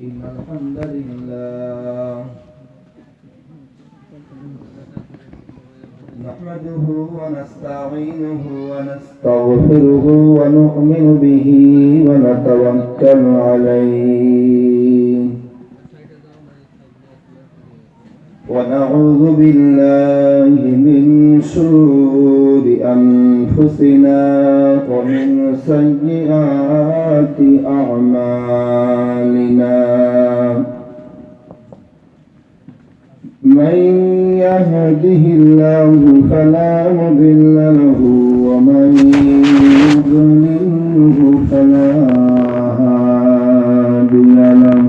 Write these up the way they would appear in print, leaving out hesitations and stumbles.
إن الحمد لله نحمده ونستعينه ونستغفره ونؤمن به ونتوكل عليه ونعوذ بالله من شرور أنفسنا ومن سيئات أعمالنا من يهده الله فلا مضل له ومن يضلله فلا هادي له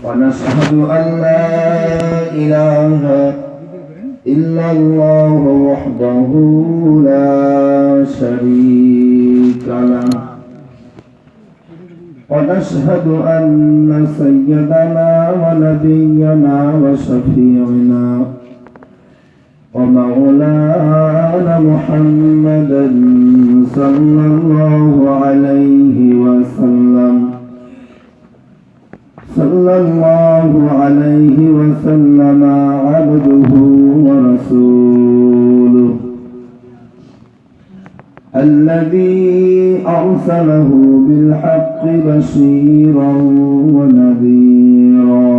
ونشهد أن لا إله إلا الله وحده لا شريك له ونشهد أن سيدنا ونبينا وشفيعنا ومولانا محمدا صلى الله عليه وسلم عبده ورسوله الذي أرسله بالحق بشيرا ونذيرا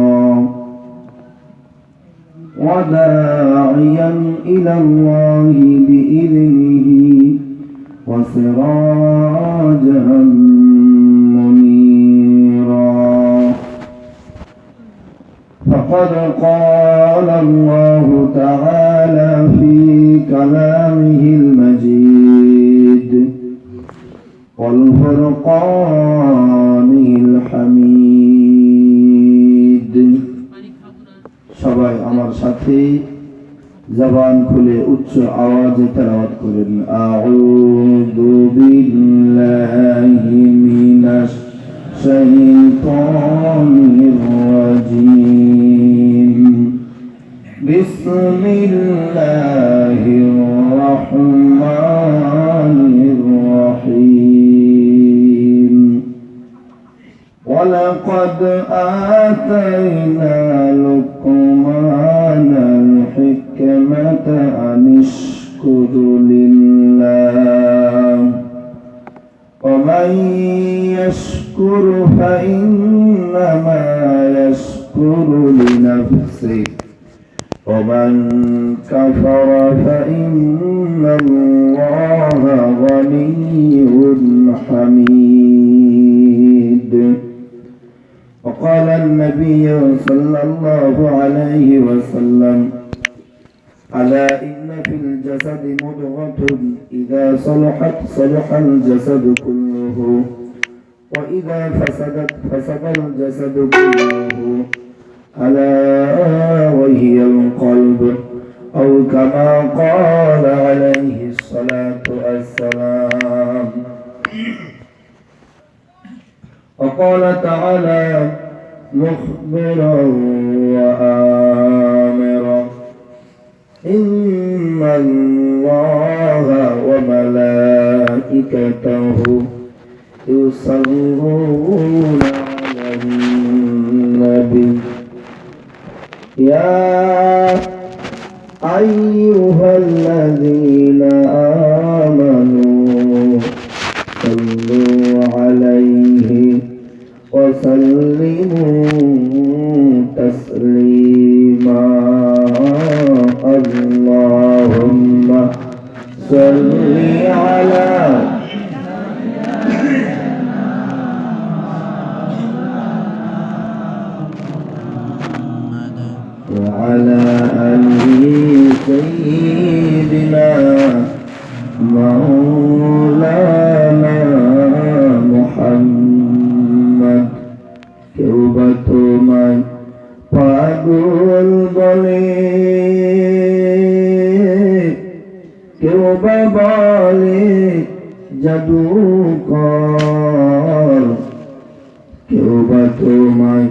وداعيا إلى الله بإذنه وسراجا فقد قال الله تعالى في كلامه المجيد والفرقانه الحميد সবাই আমার সাথে জবান খুলে উচ্চ আওয়াজে তেলাওয়াত করেন আউযু বিল্লাহি মিনাশ শাইতানির রাজীম বিসমিল্লাহির রহমানির রহিম ওয়ালাকাদ আতাইনা লুকমানাল হিকমাতা আনিশকুরু লিল্লাহ ومن يشكر فإنما يشكر لنفسه ومن كفر فإن الله غني حميد وقال النبي صلى الله عليه وسلم ألا إن في الجسد مضغة إذا صلحت صلح الجسد كله وإذا فسدت فسد الجسد كله ألا وهي القلب أو كما قال عليه الصلاة والسلام وقال تعالى مخبرا وآمرا إن الله وملائكته يصلون على النبي يا أيها الذين آمنوا صلوا عليه وسلموا تسليما اللهم صل على وعلى آله سيدنا مولانا محمد কেউবা তোমায় পাগল বলে কেউবা বলে জাদুকর কেউবা তোমায়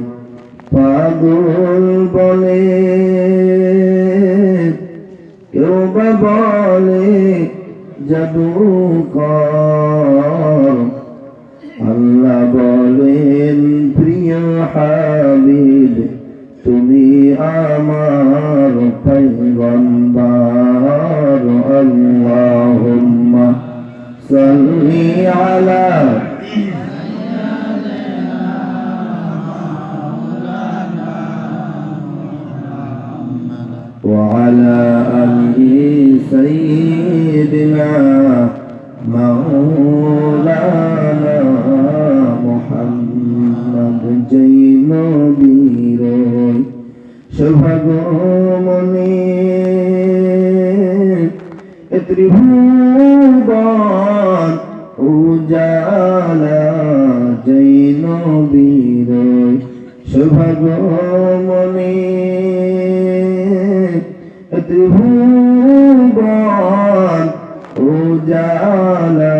পাগল বলে কেউবা বলে জাদুকর আল্লাহ বলে হাবিব তুমি আমার পয়গম্বর আল্লাহুম্মা সাল্লি আলা وعلى آل سيدنا مولانا محمد جين بير সৌভাগ্যমণি ত্রিভুবন উজালা জৈন বীর সৌভাগ্যমণি ত্রিভুবন উজালা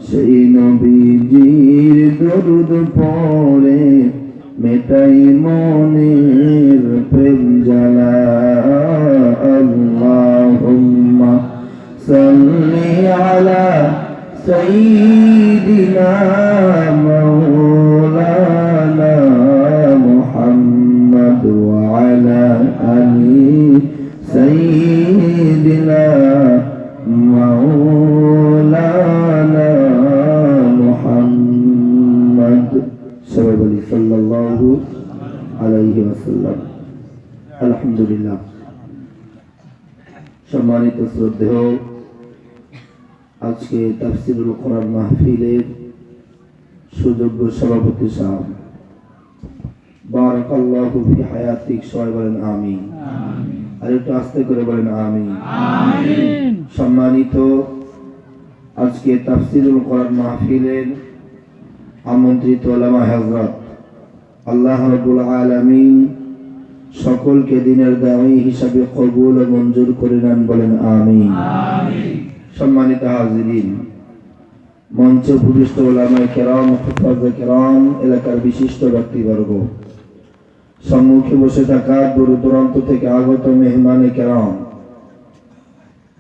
সেই নবীজির দরুদ পড়ে মেটাই মনের প্রেম জ্বালা আল্লাহুম্মা সাল্লি আলা সাইয়্যিদিনা মাওলানা মুহাম্মদ ওয়া আলা আলি সাইয়্যিদিনা মাওলানা মুহাম্মদ সবাই বলি সাল্লাল্লাহু আলাইহি ওয়াসাল্লাম। আলহামদুলিল্লাহ। সম্মানিত শ্রদ্ধেয়, আজকে তাফসীরুল কোরআন মাহফিলের সুযোগ্য সভাপতি সাহেব, বারাকাল্লাহু ফি হায়াতিক, সবাই বলেন আমিন। আর একটু আস্তে করে বলেন আমিন। সম্মানিত, আজকে তাফসীরুল কোরআন মাহফিলের আমন্ত্রিত উলামা হযরত, আল্লাহ রাব্বুল আলামিন সকলকে দিনের দাঈ হিসাবে কবুল ও মঞ্জুর করে নেন, বলেন আমিন। সম্মানিত হাজিরিন, মঞ্চে উপবিষ্ট উলামায়ে কেরাম, হুফাজে কেরাম, এলাকার বিশিষ্ট ব্যক্তিবর্গ, সম্মুখে বসে থাকা দূর দূরান্ত থেকে আগত মেহমানে কেরাম,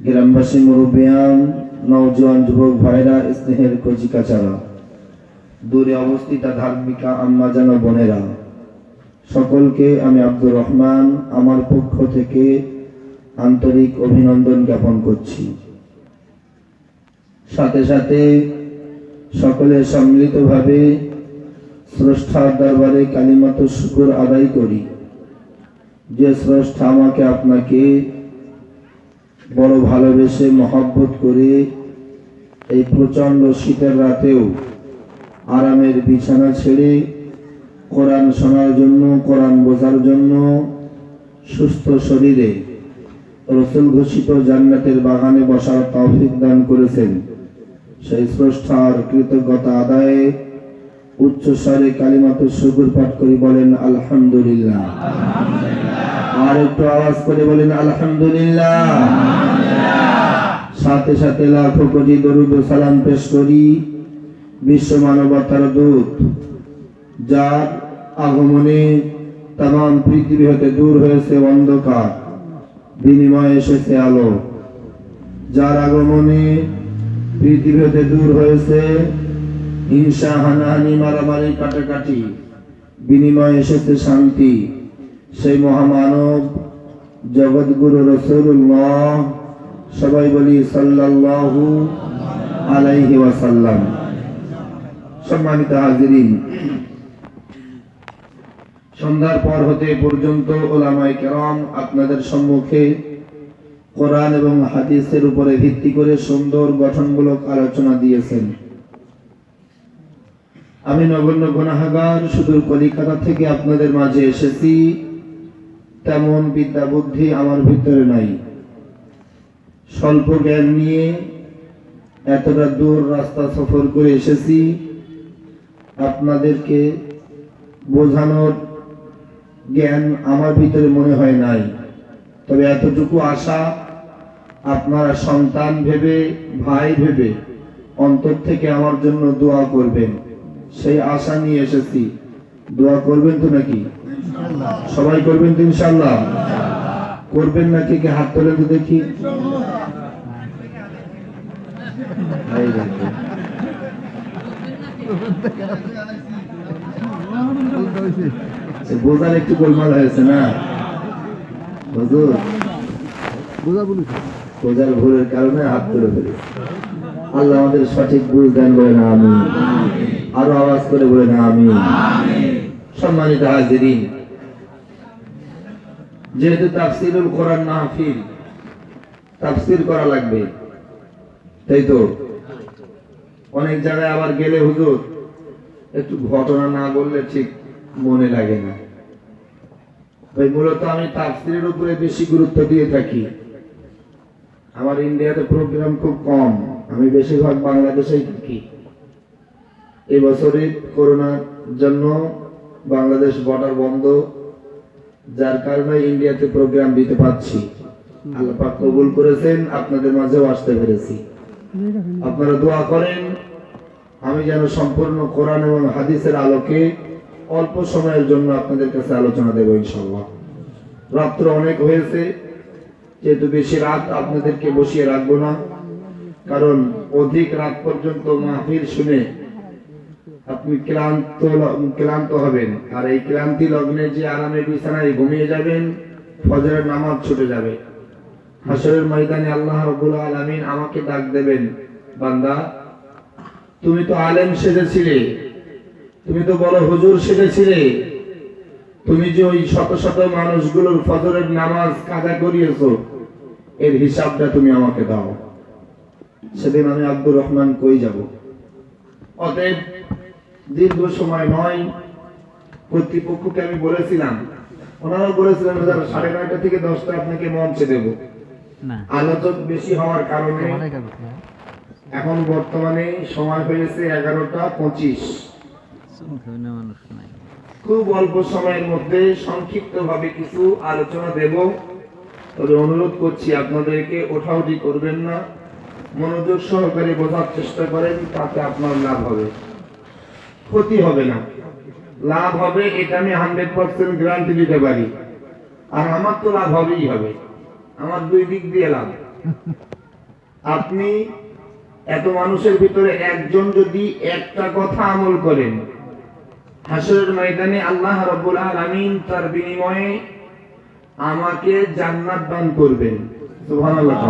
গ্রামবাসী, মুরব্বিয়ান, নওজোয়ান যুবক ভাইরা, স্নেহের কচিকাচারা, দূরে অবস্থিত ধার্মিকা আম্মাজান ও বোনেরা, সকলকে আমি আব্দুর রহমান আমার পক্ষ থেকে আন্তরিক অভিনন্দন জ্ঞাপন করছি। সাথে সাথে সকলে সম্মিলিতভাবে স্রষ্টার দরবারে কালিমাত শুকর আদায় করি, যে স্রষ্টা আমাকে আপনাকে বড় ভালোবেসে মহব্বত করে এই প্রচন্ড শীতের রাতেও আরামের বিছানা ছেড়ে কোরআন শোনার জন্য, কোরআন বোঝার জন্য সুস্থ শরীরে রাসূল ঘোষিত জান্নাতের বাগানে বসার তৌফিক দান করেছেন। সেই স্রষ্টার কৃতজ্ঞতা আদায়ে উচ্চ স্বরে কালিমাতুশ শুকর পাঠ করি, বলেন আলহামদুলিল্লাহ। আর একটু আওয়াজ করে বলেন আলহামদুলিল্লাহ। সাথে সাথে লাখো কোটি দরুদ ও সালাম পেশ করি বিশ্ব মানবতার দূত, যার আগমনে তাম পৃথিবী হতে দূর হয়েছে অন্ধকার, বিনিময়ে এসেছে আলো, যার আগমনে পৃথিবী হতে দূর হয়েছে হিংসা, হানাহানি, মারামারি, কাটাকাটি, বিনিময়ে এসেছে শান্তি। সেই মহামানব জগৎগুরু রাসূলুল্লাহ, সবাই বলি সাল্লাল্লাহু আলাইহি ওয়াসাল্লাম। সম্মানিত হাজিরিন, সন্ধ্যার পর হতে পর্যন্ত উলামায়ে কেরাম আপনাদের সম্মুখে কোরআন এবং হাদিসের উপরে ভিত্তি করে সুন্দর গঠনমূলক আলোচনা দিয়েছেন। আমি নগণ্য গুনাহগার সুদূর কলিকাতা থেকে আপনাদের মাঝে এসেছি, তেমন বিদ্যা বুদ্ধি আমার ভিতরে নাই। স্বল্প জ্ঞান নিয়ে এতটা দূর রাস্তা সফর করে এসেছি, আপনাদেরকে বোঝানোর জ্ঞান আমার ভিতরে মনে হয় নাই। তবে এতটুকু আশা, আপনারা সন্তান ভেবে, ভাই ভেবে অন্তর থেকে আমার জন্য দোয়া করবেন, সেই আশা নিয়ে এসেছি। দোয়া করবেন তো নাকি? সবাই করবেন তো ইনশাআল্লাহ? করবেন নাকি? কে হাত তোলেন তো দেখি। বোঝার একটু গোলমাল হয়েছে না হুজুর, বোঝার ভুলের কারণে হাত তুলে ফেলেছে। আল্লাহ আমাদের সঠিক বুঝ দান বলে না আমি, আরো আওয়াজ করে বলে না আমি। সম্মানিত হাজিরিন, যেহেতু তাফসিরুল কোরআন মাহফিল, তাফসির করা লাগবে, তাই তো অনেক জায়গায় আবার গেলে হুজুর একটু ঘটনা না বললে ঠিক মনে লাগে না। ভাই মূলত আমি তাফসিরের উপরে বেশি গুরুত্ব দিয়ে থাকি। আমার ইন্ডিয়াতে প্রোগ্রাম খুব কম, আমি বেশিরভাগ বাংলাদেশেই থাকি। এই বছরে করোনার জন্য বাংলাদেশ বর্ডার বন্ধ, যার কারণে ইন্ডিয়াতে প্রোগ্রাম দিতে পারছি। আল্লাহ পাক কবুল করেছেন, আপনাদের মাঝেও আসতে পেরেছি। আপনারা দোয়া করেন আমি যেন সম্পূর্ণ কোরআন এবং হাদিসের আলোকে অল্প সময়ের জন্য আপনাদের কাছে আলোচনা দেব ইনশাআল্লাহ। রাত্র অনেক হয়েছে, যেহেতু বেশি রাত আপনাদেরকে বসিয়ে রাখবো না, কারণ অধিক রাত পর্যন্ত মাহফিল শুনে আপনি ক্লান্ত হবেন, আর এই ক্লান্তি লগ্নে যে আরামে বিছানায় ঘুমিয়ে যাবেন, ফজরের নামাজ ছুটে যাবে। হাসরের ময়দানে আল্লাহ রাব্বুল আলামিন আমাকে ডাক দেবেন, বান্দা তুমি তো আলেম সেজেছিলে, তুমি তো বড় হুজুর সেজেছিলে, তুমি যে ওই শত শত মানুষগুলোর ফজরের নামাজ কাজা করিয়েছো, এর হিসাবটা তুমি আমাকে দাও। সেদিন আমি আব্দুর রহমান কই যাব? অতএব দীর্ঘ সময় নয়, কর্তৃপক্ষকে আমি বলেছিলাম, ওনারাও বলেছিলেন 9:30 থেকে 10টা আপনাকে মঞ্চে দেব। আলোচক বেশি হওয়ার কারণে এখন বর্তমানে সময় হয়েছে 11:25। খুব অল্প সময়ের মধ্যে সংক্ষিপ্ত ভাবে কিছু আলোচনা দেব, তবে অনুরোধ করছি আপনাদেরকে ওঠাউঠি করবেন না, মনোযোগ সহকারে বোঝার চেষ্টা করেন, তাতে আপনার লাভ হবে, ক্ষতি হবে না, লাভ হবে, এটা আমি 100% গ্যারান্টি দিতে পারি। আর আমার তো লাভ হবেই হবে, আমার দুই দিক দিয়ে লাভ। আপনি এত মানুষের ভিতরে একজন যদি একটা কথা আমল করেন, হাসরের ময়দানে আল্লাহ রাব্বুল আলামিন তার বিনিময়ে আমাকে জান্নাত দান করবেন। সুবহানাল্লাহ।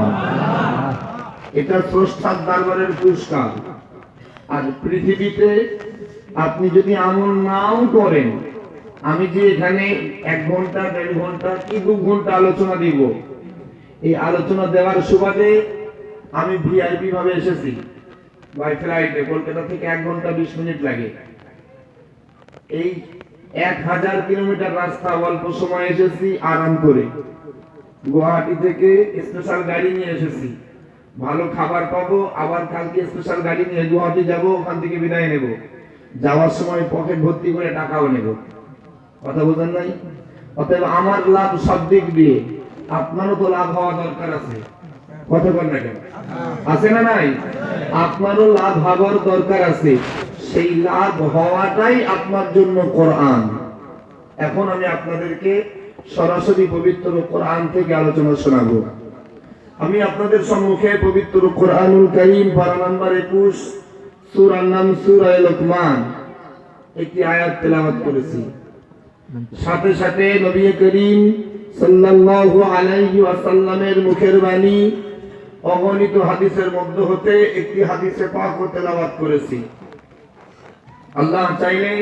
এটা স্রষ্টার দরবারের পুরস্কার। আর পৃথিবীতে আপনি যদি আমল নাও করেন, আমি যে এখানে 1 ঘন্টা 1.5 ঘন্টা কি 2 ঘন্টা আলোচনা দিব, এই আলোচনা দেওয়ার সুবাদে আমি ভিআইপি ভাবে এসেছি, বাই ফ্লাইটে কলকাতা থেকে 1 ঘন্টা 20 মিনিট লাগে। এই 1000 কিলোমিটার রাস্তা অল্প সময় এসেছি আরাম করে। গুয়াহাটি থেকে স্পেশাল গাড়ি নিয়ে এসেছি, ভালো খাবার পাবো, আবার কালকে স্পেশাল গাড়ি নিয়ে গুয়াহাটি যাব, ওখান থেকে বিদায় নেব, যাওয়ার সময় পকেট ভর্তি করে টাকাও নেব। কথা বোঝেন নাই? অতএব আমার লাভ সব দিক দিয়ে, আপনারও তো লাভ হওয়া দরকার আছে। কথা বল না কেন? আছে না নাই? আপনারও লাভ হওয়ার দরকার আছে, সেই লাভ হওয়াটাই আপনার জন্য কোরআন। এখন আমি আপনাদেরকে সরাসরি পবিত্র কোরআন থেকে আলোচনা শোনাবো। আমি আপনাদের সম্মুখে পবিত্র কোরআনুল কারীম পারা নাম্বার 21 সূরার নাম সূরা লোকমান একটি আয়াত তেলাওয়াত করেছি। সাথে সাথে নবী করিম সাল্লাল্লাহু আলাইহি ওয়াসাল্লামের মুখের বাণী অগণিত হাদিসের মধ্য হতে একটি হাদিসে পাক তেলাওয়াত করেছি। আল্লাহ চাইলে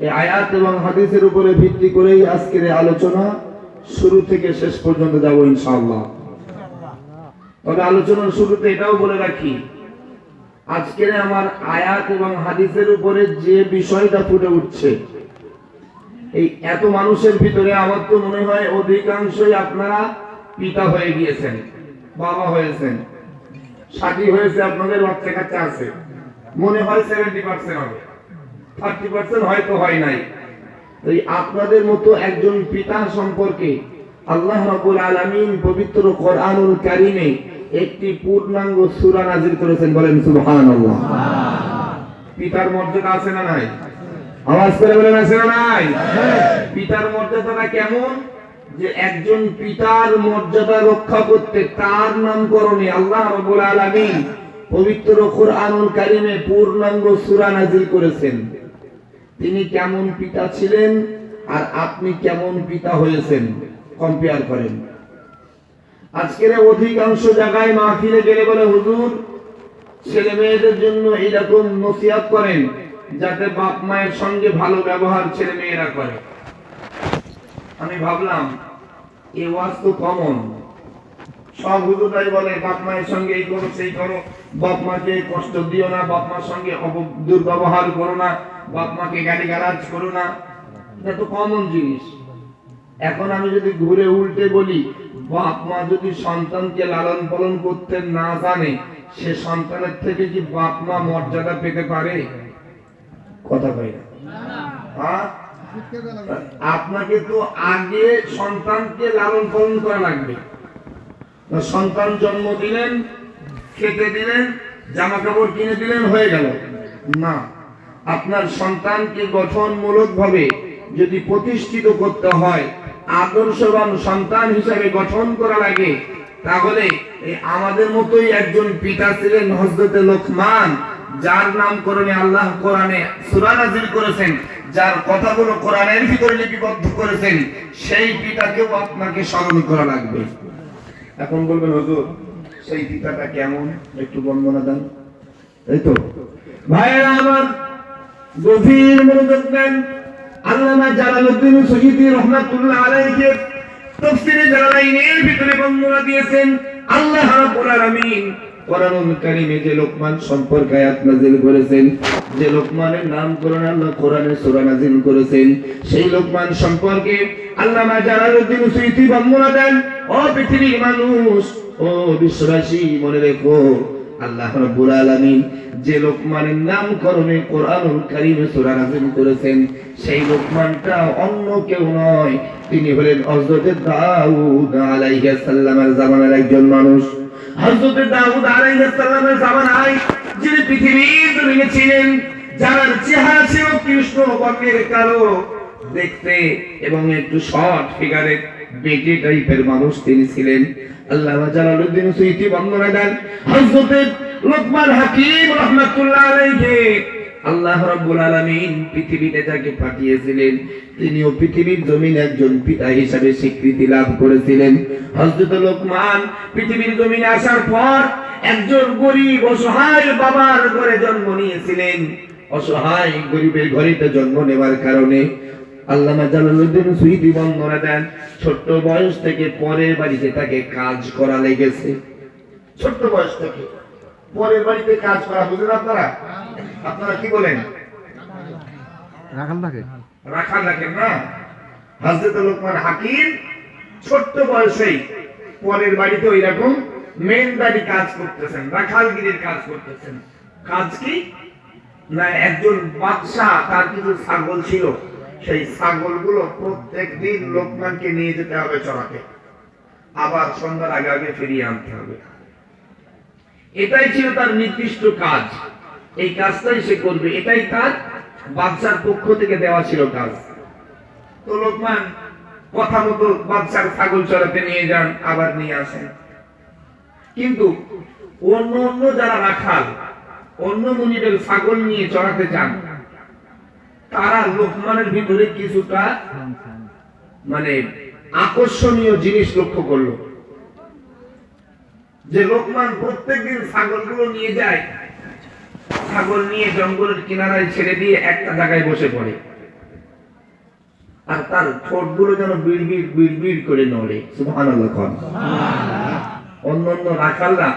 এই আয়াত এবং হাদিসের উপরে ভিত্তি করেই আজকের আলোচনা শুরু থেকে শেষ পর্যন্ত যাব ইনশাআল্লাহ। তবে আলোচনার শুরুতে এটাও বলে রাখি, আজকের আমার আয়াত এবং হাদিসের উপরে যে বিষয়টা ফুটে উঠছে, এই এত মানুষের ভিতরে আমার তো মনে হয় অধিকাংশই আপনারা পিতা হয়ে গিয়েছেন, বাবা হয়েছেন, সাথী হয়েছে, আপনাদের বাচ্চা কাচ্চা আছে, মনে হয় 70% হবে, 30% হয়তো হয় নাই। এই আপনাদের মতো একজন পিতা সম্পর্কে আল্লাহ রাব্বুল আলামিন পবিত্র কোরআনুল কারীমে একটি পূর্ণাঙ্গ সূরা নাযিল করেছেন, বলেন সুবহানাল্লাহ। পিতার মর্যাদা আছে না নাই? আওয়াজ করে বলেন আছে না নাই? পিতার মর্যাদাটা কেমন, যে একজন পিতার মর্যাদা রক্ষা করতে তার নামকরণে আল্লাহ রাব্বুল আলামিন পবিত্র কোরআনুল কারীমে পূর্ণাঙ্গ সূরা নাযিল করেছেন। তিনি কেমন পিতা ছিলেন আর আপনি কেমন পিতা হয়েছেন, কম্পেয়ার করেন। আজকের অধিকাংশ জায়গায় মাহফিলে গেলে বলে, হুজুর ছেলে মেয়েদের জন্য এইরকম নসিহত করেন যাতে বাপ মায়ের সঙ্গে ভালো ব্যবহার ছেলে মেয়েরা করে। আমি ভাবলাম এই ওয়াজ তো কমন, সব হুজুরাই বলে বাপ মায়ের সঙ্গে এই করো সেই করো, বাপ মাকে কষ্ট দিও না, বাপ মার সঙ্গে দুর্ব্যবহার করো না, বাপ মাকে গালিগালাজ করো না। এটা তো কমন জিনিস। এখন আমি যদি ঘুরে উল্টে বলি, বাপ মা যদি সন্তানকে লালন পালন করতে না জানে, সে সন্তানের থেকে কি বাপ মা মর্যাদা পেতে পারে? কথা কই না? আপনাকে তো আগে সন্তানকে লালন পালন করা লাগবে। সন্তান জন্ম দিলেন, খেতে দিলেন, জামা কাপড় কিনে দিলেন, হয়ে গেল না। আপনার সন্তানকে গঠনমূলক ভাবে যদি প্রতিষ্ঠিত করতে হয়, আদর্শবান সন্তান হিসেবে গঠন করা লাগে, তাহলে আমাদের মতোই একজন পিতা ছিলেন হযরতে লোকমান, যার নামকরণে আল্লাহ কোরআনে সূরা নাযিল করেছেন, যার কথাগুলো কোরআনের ভিতরে লিপিবদ্ধ করেছেন, সেই পিতাকেও আপনাকে স্মরণ করা লাগবে। এখন বলবেন, হুজুর সেই পিতাটা কেমন, একটু বর্ণনা দেন। এই তো ভাইরা আমার, গভীর মনোযোগ দেন। আল্লামা জালালউদ্দিন সুয়ুতী রাহমাতুল্লাহ আলাইহি তাফসীরে জালালাইনের ভিতরে বর্ণনা দিয়েছেন, আল্লাহ রাব্বুল আলামিন কোরআনুল কারীমে যে লোকমান সম্পর্কে আয়াত নাযিল করেছেন, যে লোকমানের নামকরণ আল্লাহ কোরআনে সূরা নাযিল করেছেন, সেই লোকমান সম্পর্কে আল্লামা জালালউদ্দিন সুয়ুতী বর্ণনা দেন, ও পৃথিবীর মানুষ, ও বিশ্ববাসী, মনে রেখো আল্লাহ রাব্বুল আলামিন যে লোকমানের নামকরণে কোরআনুল কারীমে সূরা নাযিল করেছেন, সেই লোকমানটা অন্য কেউ নয়, তিনি হলেন হযরত দাউদ আলাইহিস সালামের জামানার একজন মানুষ। হযরত দাউদ আলাইহিস সালামের জামানায় যিনি পৃথিবীর জমিনে ছিলেন, যার চেহারা ছিল কৃষ্ণ বর্ণের কালো দেখতে এবং একটু শর্ট ফিগারের বেটে টাইপের মানুষ তিনি ছিলেন। আল্লামা জালালউদ্দিন সুয়ুতী বর্ণনা দেন, হযরত লোকমান হাকিম রাহমাতুল্লাহ আলাইহি আল্লাহ রাব্বুল আলামিন পৃথিবীতে যাকে পাঠিয়েছিলেন, তিনিও পৃথিবীর জমিনে একজন পিতা হিসেবে স্বীকৃতি লাভ করেছিলেন। হযরত লোকমান পৃথিবীর জমিনে আসার পর একজন গরীব অসহায় বাবার ঘরে জন্ম নিয়েছিলেন। অসহায় গরীবের ঘরেতে জন্ম নেওয়ার কারণে আল্লামা জালালউদ্দিন সুয়ুতী বর্ণনা দেন, ছোট্ট বয়স থেকে পরের বাড়িতে তাকে কাজ করা লেগেছে। ছোট্ট বয়স থেকে পরের বাড়িতে কাজ করা, বুঝলেন আপনারা? আপনারা কি বলেন? রাখাল রাখেন না? হযরত লোকমান হাকিম ছোট্ট বয়সেই পরের বাড়িতে ওই রকম মেনদারি কাজ করতেছেন, রাখালগিরির কাজ করতেছেন। কাজ কি না, একজন বাদশা, তার কিছু ছাগল ছিল, সেই ছাগলগুলো প্রত্যেকদিন লোকমানকে নিয়ে যেতে হবে চড়াতে, আবার সন্ধ্যার আগে আগে ফিরিয়ে আনতে হবে। এটাই ছিল তার নির্দিষ্ট কাজ, এই কাজটাই সে করবে, এটাই তার বাদশার পক্ষ থেকে দেওয়া ছিল কাজ। তো লোকমান কথা মতো বাদশার ছাগল চড়াতে নিয়ে যান, আবার নিয়ে আসেন। কিন্তু অন্য অন্য যারা রাখাল, অন্য মুনিদের ছাগল নিয়ে চড়াতে যান, তারা লোকমানের ভিতরে কিছুটা মানে আকর্ষণীয় জিনিস লক্ষ্য করলো, যে লোকমান প্রত্যেকদিন ছাগলগুলো নিয়ে যায়, ছাগল নিয়ে জঙ্গলের কিনারায় ছেড়ে দিয়ে একটা জায়গায় বসে পড়ে, আর তার ঠোঁটগুলো যেন বিড়বিড় বিড়বিড় করে নড়ে। সুবহানাল্লাহ। অন্যান্য রাখালরা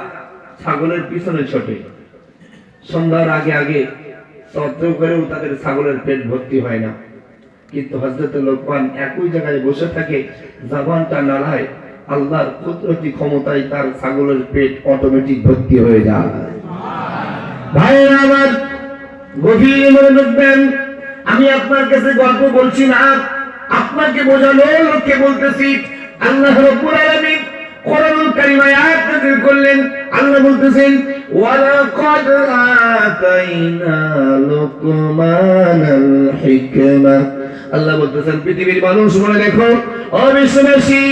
ছাগলের পিছনে ছোটে, সন্ধ্যার আগে আগে তত্ত্ব করেও তাদের ছাগলের পেট ভর্তি হয় না, কিন্তু হযরত লোকমান একই জায়গায় বসে থাকে, জবানটা নাড়ায়, আল্লাহর কুদরতি ক্ষমতায় তার ছাগলের পেট অটোমেটিক ভর্তি হয়ে যায়। ভাইরা আমার, গভীর মনোযোগ দেন। আমি আপনার কাছে গল্প বলছি না, আপনাকে বোঝানোর লক্ষ্যে বলতেছি। আল্লাহ রাব্বুল আলামিন কোরআনুল কারীম আয়াত নাযিল করলেন, আল্লাহ বলতেছেন, ওয়ালাকাদ আতাইনা লুকমানাল হিকমা। আল্লাহ বলতেছেন, পৃথিবীর মানুষ মনে দেখো, ও বিশ্ববাসী,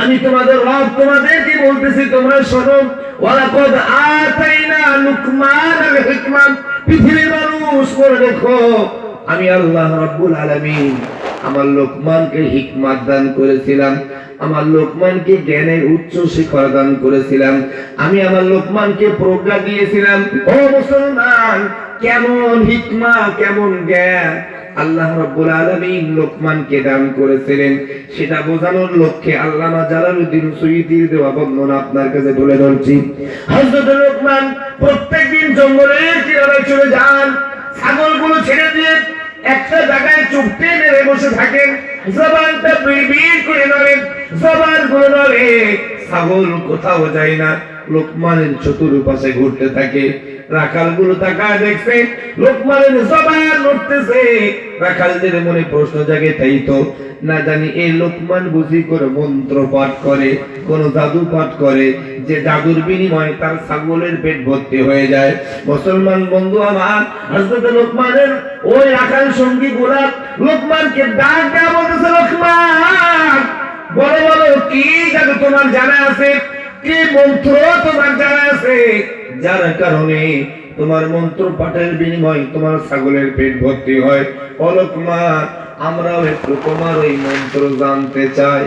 আমি তোমাদের রব তোমাদেরকে বলতেছি, তোমরা শোনো, ওয়ালাকাদ আতাইনা লুকমানাল হিকমা। পৃথিবীর মানুষ মনে দেখো, আমি আল্লাহ রাব্বুল আলামিন আমার লোকমানকে হিকমত দান করেছিলাম, আমার লোকমানকে জ্ঞানের উচ্চ শিখর দান করেছিলাম, আমি আমার লোকমানকে প্রজ্ঞা দিয়েছিলাম। ও মুসলমান, কেমন হিকমা, কেমন জ্ঞান আল্লাহ রাব্বুল আলামিন লোকমানকে দান করেছিলেন, সেটা বোঝানোর লক্ষ্যে আল্লামা জালালউদ্দিন সুয়ুতীর দেওয়া বর্ণনা আপনার কাছে তুলে ধরছি। হযরত লোকমান প্রত্যেকদিন জঙ্গলের কিনারে চলে যান, ছাগলগুলো ছেড়ে দিয়ে একটা জায়গায় চুপটি মেরে বসে থাকেন, জবানটা বিড়বিড় করে নড়েন, জবানগুলো নড়ে, ছাগল কোথাও যায় না, লোকমানের চতুর্পাশে ঘুরতে থাকে। রাখালগুলো তাকায় দেখছে লোকমানের জবান নড়তেছে। রাখালদের মনে প্রশ্ন জাগে, তাই তো না জানি এই লোকমান বুঝি করে মন্ত্র পাঠ করে, কোন জাদু পাঠ করে, যে জাদুর বিনিময়ে তার ছাগলের পেট ভর্তি হয়ে যায়। মুসলমান বন্ধু আমার, হযরত লোকমানের ওই রাখাল সঙ্গী গুলা লোকমানকে ডাক দেয়া বলতেছে, লোকমান বলো বলো, কি জাদু তোমার জানা আছে, কি মন্ত্র তোমার জানা আছে, যার কারণে তোমার মন্ত্র পাঠের বিনিময়ে তোমার ছাগলের পেট ভর্তি হয়। ও লোকমান, আমরাও একটু তোমার ওই মন্ত্র জানতে চাই।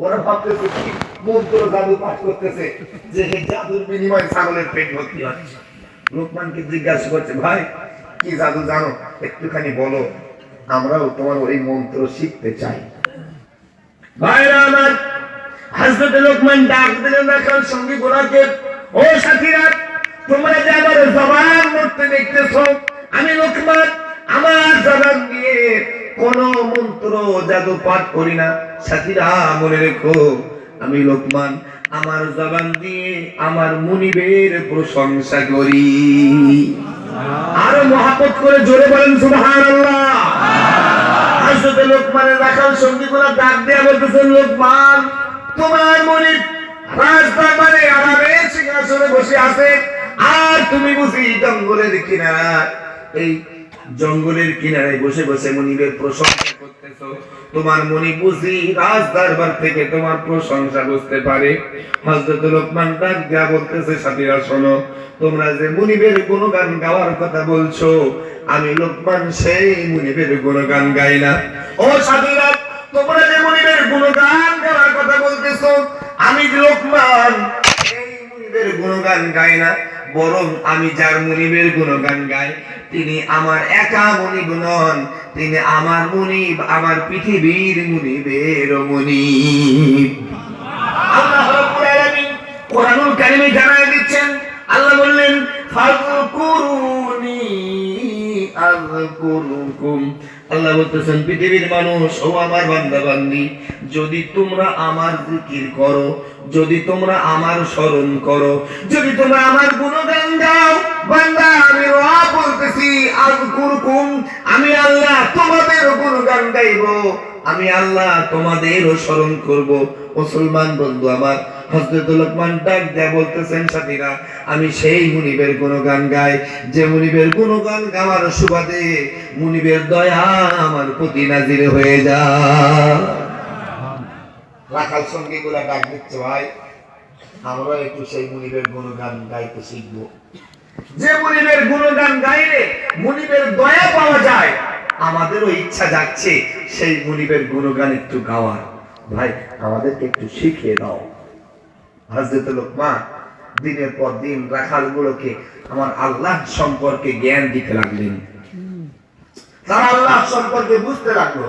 ওরা ভাবতেছে কি মন্ত্র জাদু পাঠ করতেছে, যে এই জাদুর বিনিময়ে ছাগলের পেট ভর্তি হয়। লোকমানকে জিজ্ঞাসা করছে, ভাই কি জাদু জানো, একটুখানি বলো, আমরাও তোমার ওই মন্ত্র শিখতে চাই। ভাইরা আমার, হযরত লোকমান ডাক দিলেন রাখাল সঙ্গী গোলাকে, ও সাথীরা, তোমরা যে আমার জবান মরতে দেখতেছো, আমি লোকমান আমার জবান দিয়ে কোন মন্ত্র জাদু পাঠ করি না। সাথীরা মনে রেখো, আমি লোকমান আমার জবান দিয়ে আমার মুনিবের প্রশংসা করি। আরো মহব্বত করে জোরে বলেন সুবহানাল্লাহ। হযরত লোকমানের রাখাল সঙ্গীগুলো ডাক দেয়া বলতেছেন, লোকমান তোমার মুনিব রাজদরবারে আরামে সিংহাসনে বসে আছে, আর তুমি বুঝি জঙ্গলের কিনারা, এই জঙ্গলের কিনারায় বসে বসে মুনিবের প্রশংসা করতেছো। তোমার মুনিব বুঝি রাজদরবার থেকে তোমার প্রশংসা বুঝতে পারে। হযরত লোকমান ডাক দেয়া বলতেছে, সাথীরা শোনো, তোমরা যে মুনিবের গুণগান গাওয়ার কথা বলছো, আমি লোকমান সেই মুনিবের গুণগান গাই না। ও সাথীরা, তোমরা যে মুনিবের গুণগান গাওয়ার কথা বলতেছো, আমি লোকমান এই মুনিবের গুণগান গাই না, বরং আমি যার মুনিবের গুণগান গাই তিনি আমার একা মুনিব নন, তিনি আমার মুনিব, আমার পৃথিবীর মুনিবের মুনিব। আল্লাহ রাব্বুল আলামিন কোরআনুল কারীমে জানায় দিচ্ছেন, আল্লাহ বললেন, ফাযকুরুনি আযকুরুকুম। আল্লাহ বলতেছেন, পৃথিবীর মানুষ, ও আমার বান্দা বান্দি, যদি তোমরা আমার জিকির করো, যদি তোমরা আমার স্মরণ করো, যদি তোমরা আমার গুণগান গাও, বান্দা আমি রব বলতেছি, আযকুরকুম, আমি আল্লাহ তোমাদের গুণগান গাইব, আমি আল্লাহ তোমাদেরও স্মরণ করব। মুসলমান বন্ধু আমার, হযরত লোকমান ডাক দেয়া বলতেছেন, সাথীরা, আমি সেই মুনিবের গুণগান গাই, যে মুনিবের গুণগান গাওয়ার সুবাদে মুনিবের দয়া আমার প্রতি নাজির হয়ে যায়। রাখাল সঙ্গীগুলা ডাক দিচ্ছে, ভাই আমরা একটু সেই মুনিবের গুণগান গাইতে শিখবো, যে মুনিবের গুণগান গাইলে মুনিবের দয়া পাওয়া যায়। আমাদেরও ইচ্ছা যাচ্ছে সেই মুনিবের গুণগান একটু গাওয়ার। ভাই আমাদেরকে একটু শিখিয়ে দাও। হযরত লোকমান দিনের পর দিন রাখালগুলোকে আমার আল্লাহ সম্পর্কে জ্ঞান দিতে লাগলেন, তারা আল্লাহ সম্পর্কে বুঝতে লাগলো।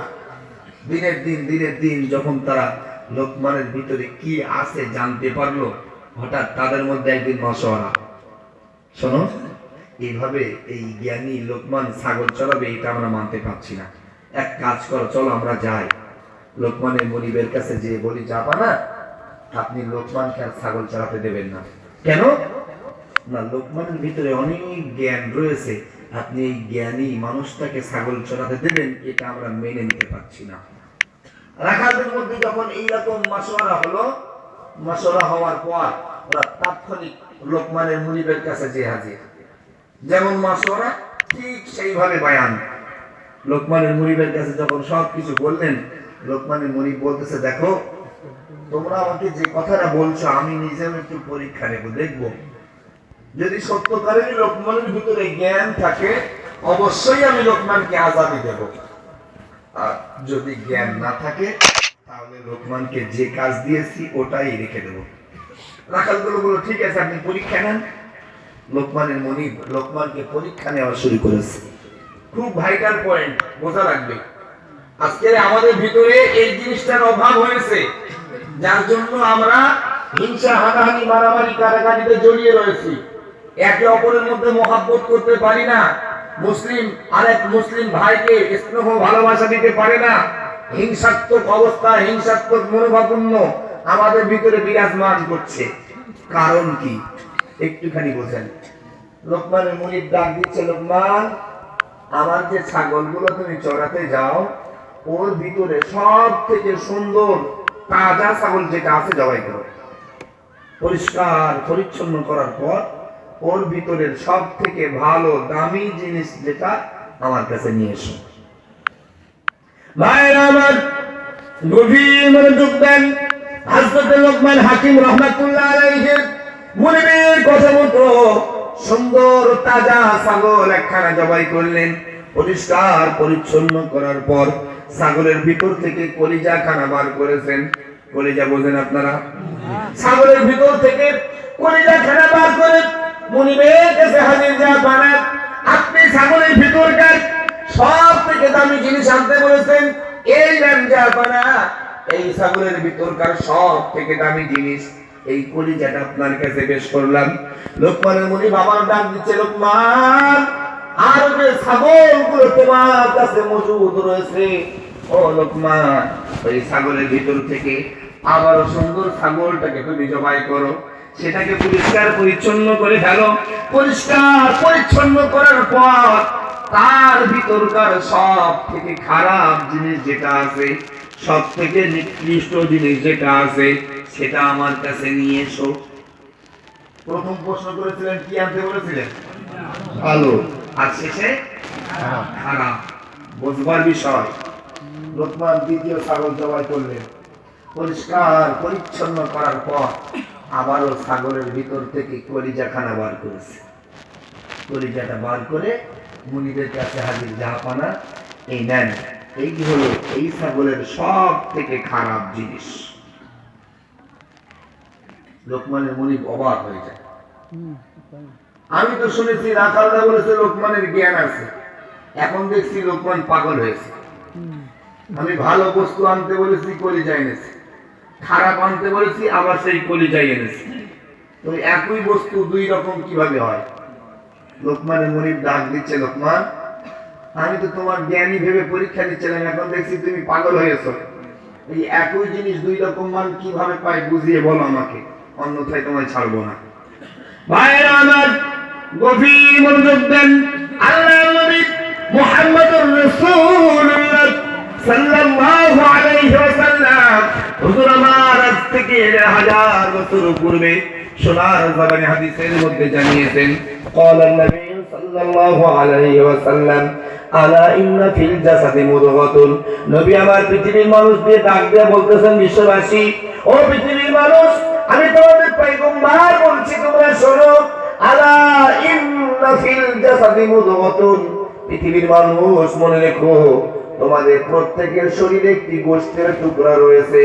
দিনের দিন যখন তারা লোকমানের ভিতরে কি আছে জানতে পারলো, হঠাৎ তাদের মধ্যে একদিন মশওয়ারা, শোনো, এইভাবে এই জ্ঞানী লোকমান ছাগল চড়াবে এটা আমরা মানতে পারছি না, এক কাজ করো, চলো আমরা যাই লোকমানের মুনিবের কাছে, যে বলি, যাবা না, আপনি লোকমানকে আর ছাগল চড়াতে দেবেন না। কেন না, লোকমানের ভিতরে অনেক জ্ঞান রয়েছে, আপনি এই জ্ঞানী মানুষটাকে ছাগল চড়াতে দেবেন, এটা আমরা মেনে নিতে পারছি না। রাখালদের মধ্যে যখন এইরকম মাশওয়ারা হলো, মাশওয়ারা হওয়ার পর ওরা তাৎক্ষণিক লোকমানের মুনিবের কাছে যে হাজির, যেমন মাশওয়ারা ঠিক সেইভাবে বয়ান। লোকমানের মুনিবের কাছে যখন সবকিছু বললেন, লোকমানের মুনিব বলতেছে, দেখো তোমরা আমাকে যে কথাটা বলছো, আমি নিজেও একটু পরীক্ষা নেব, দেখবো যদি সত্যকারেরই লোকমানের ভিতরে জ্ঞান থাকে, অবশ্যই আমি লোকমানকে আযাবই দেব। আর যদি জ্ঞান না থাকে তাহলে লোকমানকে যে কাজ দিয়েছি ওটাই রেখে দেব। রাখালগুলো বলল, ঠিক আছে, আপনি পরীক্ষা নেন। লোকমানের মনিব লোকমানকে পরীক্ষা নেওয়া শুরু করেছে। খুব ভাইটাল পয়েন্ট, বোঝা লাগবে। আজকে আমাদের ভিতরে এই জিনিসটার অভাব হয়েছে, যার জন্য আমরা হিংসা, হানাহানি, মারামারি, কাটাকাটিতে জড়িয়ে রয়েছি। একে অপরের মধ্যে মহাব্বত করতে পারি না। মুসলিম আরেক মুসলিম ভাইকে স্নেহ ভালোবাসা দিতে পারে না। হিংসাত্মক অবস্থা, হিংসাত্মক মনোভাবাপন্ন আমাদের ভিতরে বিরাজমান করছে। কারণ কি একটুখানি বোঝেন। লোকমানের মুনিব ডাক দিচ্ছে, লোকমান, আমার যে ছাগলগুলো তুমি চড়াতে যাও, ওর ভিতরে সব থেকে সুন্দর তাজা ছাগল যেটা আছে জবাই করো। পরিষ্কার পরিচ্ছন্ন করার পর ওর ভিতরের সব থেকে ভালো দামি জিনিস যেটা আমার কাছে নিয়ে এসো। ভাইরা আমার, গভীর মনোযোগ দেন। হযরত লোকমান হাকিম রাহমাতুল্লাহ আলাইহি মুনিবের কথা মতো সুন্দর তাজা ছাগল একখানা জবাই করলেন। পরিষ্কার পরিচ্ছন্ন করার পর ছাগলের ভিতর থেকে কলিজা খানা বার করেছেন। কলিজা বোঝেন আপনারা? ছাগলের ভিতর থেকে কলিজা খানা বার করে মুনিবের কাছে হাজির যা বানান, আপনি ছাগলের ভিতরকার সব থেকে দামি জিনিস আনতে বলেছেন। এই নাম যা বানা, এই ছাগলের ভিতরকার সব থেকে দামি জিনিস এই কলিজাটা আপনার কাছে পেশ করলাম। লোকমানের মুনিব আবার ডাক দিচ্ছে, লোকমান, আর যে ছাগলগুলো তোমার কাছে মজুদ রয়েছে, ও লোকমান, ওই ছাগলের ভিতর থেকে আবার সুন্দর ছাগলটাকে তুমি জবাই করো। সেটাকে পরিষ্কার পরিচ্ছন্ন করে ফেলো। পরিষ্কার পরিচ্ছন্ন করার পর তার ভিতরকার সব থেকে খারাপ জিনিস যেটা আছে, সব থেকে নিকৃষ্ট জিনিস যেটা আছে, সেটা আমার কাছে নিয়ে এসো। প্রথম প্রশ্ন করেছিলেন, কি আনতে বলেছিলেন? ভালো। আর শেষে খারাপ। বুঝবার বিষয়। লোকমান দ্বিতীয় ছাগল জবাই করলেন। পরিষ্কার পরিচ্ছন্ন করার পর আবারও ছাগলের ভিতর থেকে কলিজা খানা বার করেছে। কলিজাটা বার করে মুনিবের কাছে হাজির, জাহাপানা, এই নেন, এই হলো এই ছাগলের সব থেকে খারাপ জিনিস। লোকমানের মুনিব অবাক হয়ে যায়। আমি তো শুনেছি রাখালরা বলেছে লোকমানের জ্ঞান আছে, এখন দেখছি লোকমান পাগল হয়েছে। আমি ভালো বস্তু আনতে বলেছি, কলিজা এনেছি। খারাপ আনতে বলেছি, আবার সেই কলিজাই এনেছি। তো একই বস্তু দুই রকম কিভাবে হয়? লোকমানের মুনিব ডাক দিচ্ছে, লোকমান, আমি তো তোমার জ্ঞানী ভেবে পরীক্ষা দিচ্ছিলাম, এখন দেখছি তুমি পাগল হয়েছো। এই একই জিনিস দুই রকম মান কিভাবে পাই বুঝিয়ে বলো আমাকে, অন্যথায় তোমায় ছাড়বো না। ভাইরা আমার, গভীর মনোযোগ দেন। আল্লাহর নবী মুহাম্মদুর রাসূলুল্লাহ সাল্লাল্লাহু আলাইহি ওয়াসাল্লাম হুজুর আমার আজ থেকে 1000 বছর পূর্বে সোনার জবানে হাদিসের মধ্যে জানিয়েছেন, قال النبي صلى الله عليه وسلم আলা ইন্না ফিল জাসাদি মুদগাতুন। নবী আমার পৃথিবীর মানুষদের ডাক দিয়ে বলতেছেন, বিশ্ববাসী, ও পৃথিবীর মানুষ, আমি তোমাদের পয়গম্বর বলছি, তোমরা শোনো। আলা ইন্না ফিল জাসাদি মুদগাতুন, পৃথিবীর মানুষ মনে রেখো, তোমাদের প্রত্যেকের শরীরে একটি গোশতের টুকরা রয়েছে।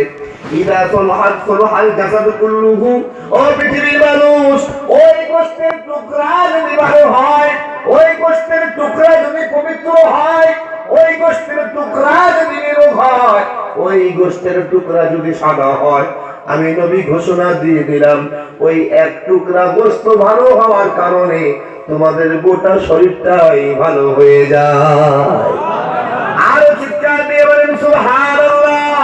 ইদা সলহাত সলহাল জাসাদু কুল্লুহু, ও পৃথিবীর মানুষ, ওই গোশতের টুকরা যদি ভালো হয়, ওই গোশতের টুকরা যদি পবিত্র হয়, ওই গোশতের টুকরা যদি নিরোগ হয়, ওই গোশতের টুকরা যদি সাদা হয়, আমি নবী ঘোষণা দিয়ে দিলাম, ওই এক টুকরা গোশত ভালো হওয়ার কারণে তোমাদের গোটা শরীরটাই ভালো হয়ে যায়। আর চিৎকার দিয়ে বলেন সুবহানাল্লাহ।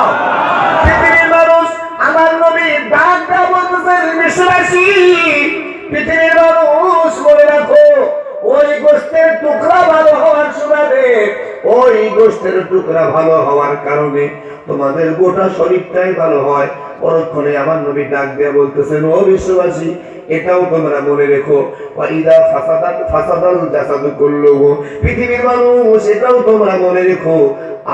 পৃথিবীর মানুষ, আমার নবী ডাক দিয়ে বলতেছেন, বিশ্ববাসী, পৃথিবীর মানুষ মনে রাখো, ওই গোশতের টুকরা ভালো হওয়ার সুবাদে, ওই গোশতের টুকরা ভালো হওয়ার কারণে তোমাদের গোটা শরীরটাই ভালো হয়। পরক্ষণে আমার নবী ডাক দিয়ে বলতেছেন, ও বিশ্ববাসী, এটাও তোমরা মনে রেখো, ওয়াইদা ফাসাদাল জাসাদু কুল্লুহু, পৃথিবীর মানুষ, এটাও তোমরা মনে রেখো,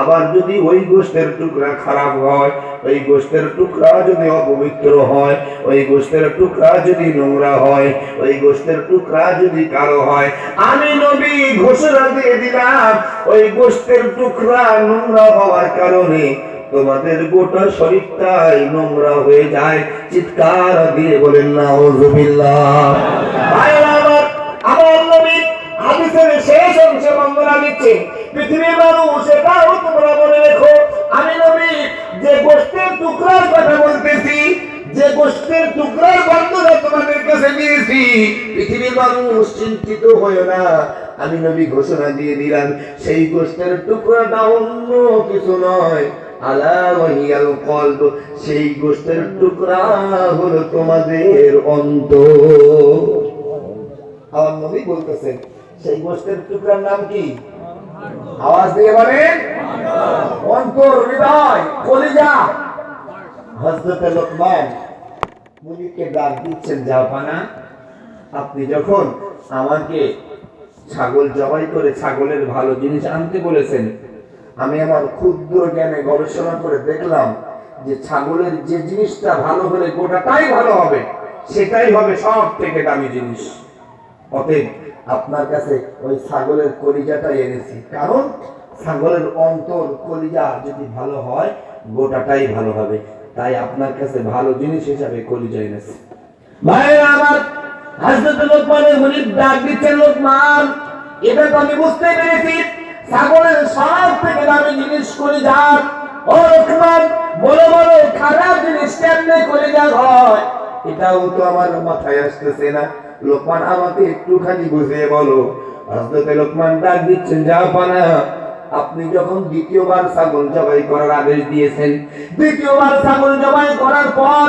আবার যদি ওই গোশতের টুকরা খারাপ হয়, ওই গোশতের টুকরা যদি অপবিত্র হয়, ওই গোশতের টুকরা যদি নোংরা হয়, ওই গোশতের টুকরা যদি কালো হয়, আমি নবী ঘোষণা দিয়ে দিলাম ওই গোশতের টুকরা নোংরা হওয়ার কারণে তোমাদের গোটা শরীরটাই নোংরা হয়ে যায়। চিৎকার দিয়ে বলেন নাউযুবিল্লাহ। আমার নবী হাদিসের শেষ অংশে বর্ণনা দিচ্ছেন, পৃথিবীর মানুষ এটাও তোমরা মনে রেখো, আমি নবী যে গোশতের টুকরার কথা বলতেছি, যে গোশতের টুকরার বর্ণনা তোমাদের কাছে দিয়েছি, পৃথিবীর মানুষ চিন্তিত হয়ো না, আমি নবী ঘোষণা দিয়ে দিলাম সেই গোশতের টুকরাটা অন্য কিছু নয়, আলা ওয়াহিয়াল কলব, সেই গোশতের টুকরা হলো তোমাদের অন্তর। আমার নবী বলতেছেন সেই গোশতের টুকরার নাম কি? আওয়াজ দিয়ে বলেন, অন্তর, হৃদয়, কলিজা। হযরত লোকমান মুনিকে ডাক দিচ্ছেন, জাপানা আপনি যখন আমাকে ছাগল জবাই করে ছাগলের ভালো জিনিস আনতে বলেছেন, আমি আমার ক্ষুদ্র জ্ঞানে গবেষণা করে দেখলাম যে ছাগলের যে জিনিসটা ভালো হলে গোটাটাই ভালো হবে, সেটাই হবে সব থেকে দামি জিনিস। অতএব আপনার কাছে ওই ছাগলের কলিজাটাই এনেছি, কারণ ছাগলের অন্তর কলিজা যদি ভালো হয় গোটাটাই ভালো হবে, তাই আপনার কাছে ভালো জিনিস হিসাবে কলিজা এনেছি। ভাইরা আমার, হযরত লোকমানের মুনিব ডাক দিচ্ছেন, লোকমান এটা তো আমি বুঝতে পেরেছি ছাগলের সব থেকে দামি জিনিস কলিজা। ও লোকমান, বলো বলো খারাপ জিনিস কেমনে কলিজা হয়? এটাও তো আমার মাথায় আসতেছে না, লোকমান আমাকে একটুখানি বুঝিয়ে বলো। হযরত লোকমান ডাক দিচ্ছেন, জাপানা আপনি যখন দ্বিতীয়বার ছাগল জবাই করার আদেশ দিয়েছেন, দ্বিতীয়বার ছাগল জবাই করার পর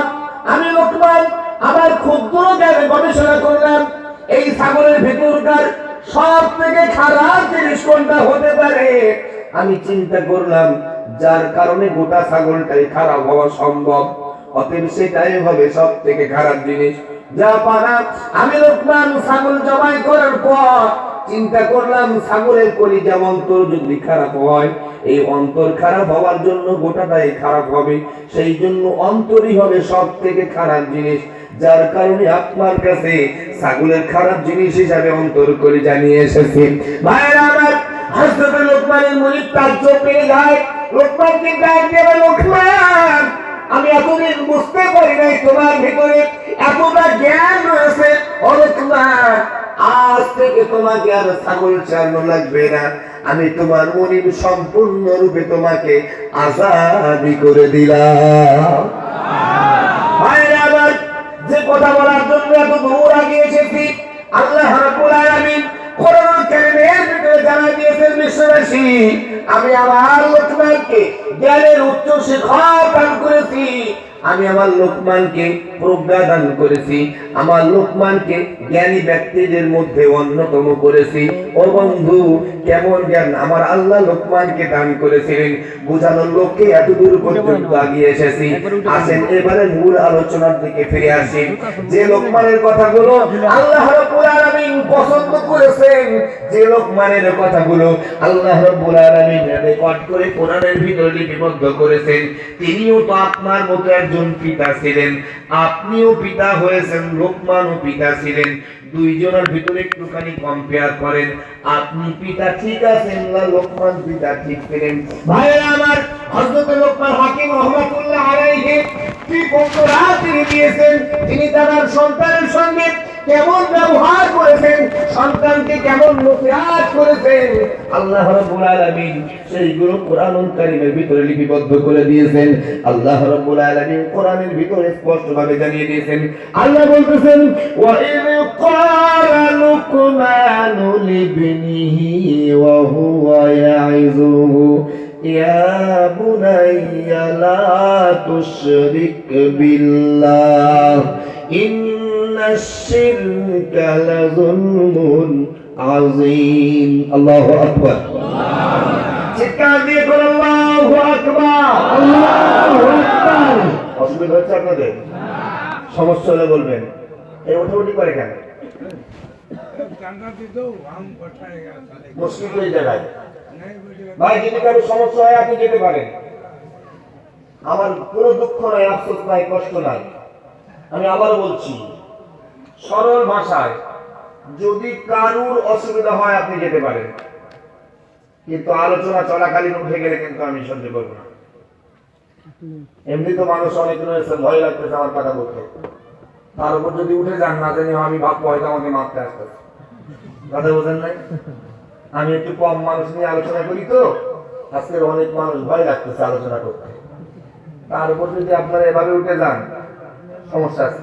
আমি লোকমান আমার ক্ষুদ্র জ্ঞানে গবেষণা করলাম এই ছাগলের ভেতরকার সব থেকে খারাপ জিনিস কোনটা হতে পারে। আমি চিন্তা করলাম যার কারণে গোটা ছাগলটাই খারাপ হওয়া সম্ভব, অতএব সেটাই হবে সব থেকে খারাপ জিনিস। যা পারা আমি লোকমান ছাগল জবাই করার পর চিন্তা করলাম ছাগলের কলিজা অন্তর যদি খারাপ হয়, এই অন্তর খারাপ হওয়ার জন্য গোটাটাই খারাপ হবে, সেই জন্য অন্তরই হবে সব থেকে খারাপ জিনিস, যার কারণে আপনার কাছে ছাগলের খারাপ জিনিস হিসাবে অন্তর করে জানিয়ে এসেছি। ভাইরা আমার, হযরত লোকমানের মুনিব তাজ্জব পেয়ে যায়, লোকমানকে ডাক দিয়ে, লোকমান আমি এতদিন বুঝতে পারি নাই তোমার ভিতরে এতটা জ্ঞান রয়েছে, ও লোকমান আজ থেকে তোমাকে আর ছাগল চালানো লাগবে না, আমি তোমার মুনিব সম্পূর্ণরূপে তোমাকে আজাদি করে দিলাম। ভাইরা আমার, যে কথা বলার জন্য এত দূর আগে এসেছি, আল্লাহ রাব্বুল আলামিন কোরআন কারীমের ভিতরে জানাই দিয়েছেন, বিশ্ববাসী আমি আমার লোকমানকে জ্ঞানের উচ্চ শিখর দান করেছি, আমি আমার লোকমানকে প্রজ্ঞা দান করেছি, আমার লোকমানকে জ্ঞানী ব্যক্তিদের মধ্যে অন্যতম করেছি। ও বন্ধু, কেমন জ্ঞান আমার আল্লাহ লোকমানকে দান করেছিলেন বোঝানোর লক্ষ্যে এত দূর পর্যন্ত আগিয়ে এসেছি। আসেন এবারে মূল আলোচনার দিকে ফিরে আসি। যে লোকমানের কথাগুলো আল্লাহ রাব্বুল আলামিন পছন্দ করেছেন, যে লোকমানের কথাগুলো আল্লাহ রাব্বুল আলামিন রেকর্ড করে কোরআনের ভিতরে লিপিবদ্ধ করেছেন, তিনিও তো আপনার মতো একজন পিতা ছিলেন, আপনিও পিতা হয়েছেন, লোকমানও পিতা ছিলেন, দুইজনের ভিতরে একটুখানি কম্পেয়ার করেন, আপনি পিতা ঠিক আছেন না লোকমান পিতা ঠিক ছিলেন? ভাইরা আমার, হযরত লোকমান হাকিম রাহমাতুল্লাহ আলাইহি কি বক্তব্য তিনি দিয়েছেন, তিনি তার সন্তানের সঙ্গে কেমন ব্যবহার করেছেন, সন্তানকে কেমন নসিহত করেছেন, আল্লাহ রাব্বুল আলামিন সেইগুলো কোরআনুল কারীমের ভিতরে লিপিবদ্ধ করে দিয়েছেন। আল্লাহ রাব্বুল আলামিন কোরআনের ভিতরে স্পষ্টভাবে জানিয়ে দিয়েছেন, আল্লাহ বলতেছেন, ওয়া ইয ক্বালা লুকমানু লিবনিহি ওয়া হুয়া ইয়াইযুহু ইয়া বুনাইয়া লা তুশরিক বিল্লাহ ইন্নাশ-শিরকা লাযুলমুন আযীম। আল্লাহু আকবার। চিৎকার দিয়ে বলুন আল্লাহু আকবার। আল্লাহু আকবার। অসুবিধা হচ্ছে আপনাদের? সমস্যা হলে বলবেন। এই ওঠাউঠি করে কেন? মুশকিল হয়ে যায় ভাই। ভাই যদি কারো সমস্যা হয় আপনি যেতে পারেন, আমার কোনো দুঃখ নাই, আফসোস নাই, কষ্ট নাই। আমি আবার বলছি সরল ভাষায়, যদি কারুর অসুবিধা হয় আপনি যেতে পারেন, কিন্তু আলোচনা চলাকালীন উঠে গেলে কিন্তু আমি সহ্য করবো না। এমনি তো মানুষ অনেক রয়েছে, ভয় লাগতেছে আমার কথা বলতে, তার উপর যদি উঠে যান না জানি আমি ভাববো হয়তো আমাকে মারতে আসতেছে। কথা বোঝেন নাই? আমি একটু কম মানুষ নিয়ে আলোচনা করি তো, আজকের অনেক মানুষ ভয় লাগতেছে আলোচনা করতে, তার উপর যদি আপনারা এভাবে উঠে যান সমস্যা আছে।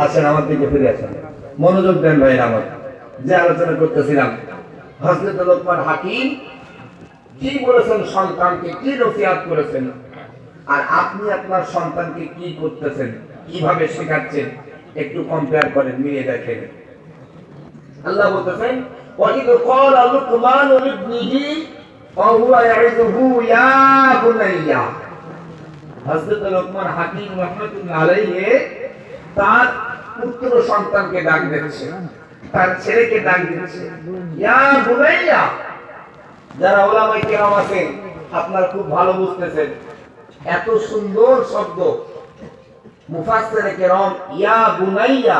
আসেন আমার দিকে ফিরে আসেন, মনোযোগ দেন ভাই। আমার যে আলোচনা করতেছিলাম, হযরত লোকমান হাকিম কি বলেছেন, সন্তানকে কি নসিহত করেছেন, আর আপনি আপনার সন্তানকে কি করতেছেন, কিভাবে শেখাচ্ছেন, একটু কম্পেয়ার করেন, মিলিয়ে দেখেন। আল্লাহ বলতেছেন ওয়াইদ ক্বালা লুকমান লিবনিহি ওয়া হুয়া ইয়াইযুহু ইয়া বুনাইয়া। হযরত লোকমান হাকিম রাহমাতুল্লাহ আলাইহি তার পুত্র সন্তানকে ডাক দিচ্ছে, তার ছেলেকে ডাক দিচ্ছে ইয়া বুনাইয়া। যারা ওলামায়ে কেরাম আছেন আপনারা খুব ভালো বুঝতেছেন, এত সুন্দর শব্দ মুফাসসিরে কেরাম ইয়া বুনাইয়া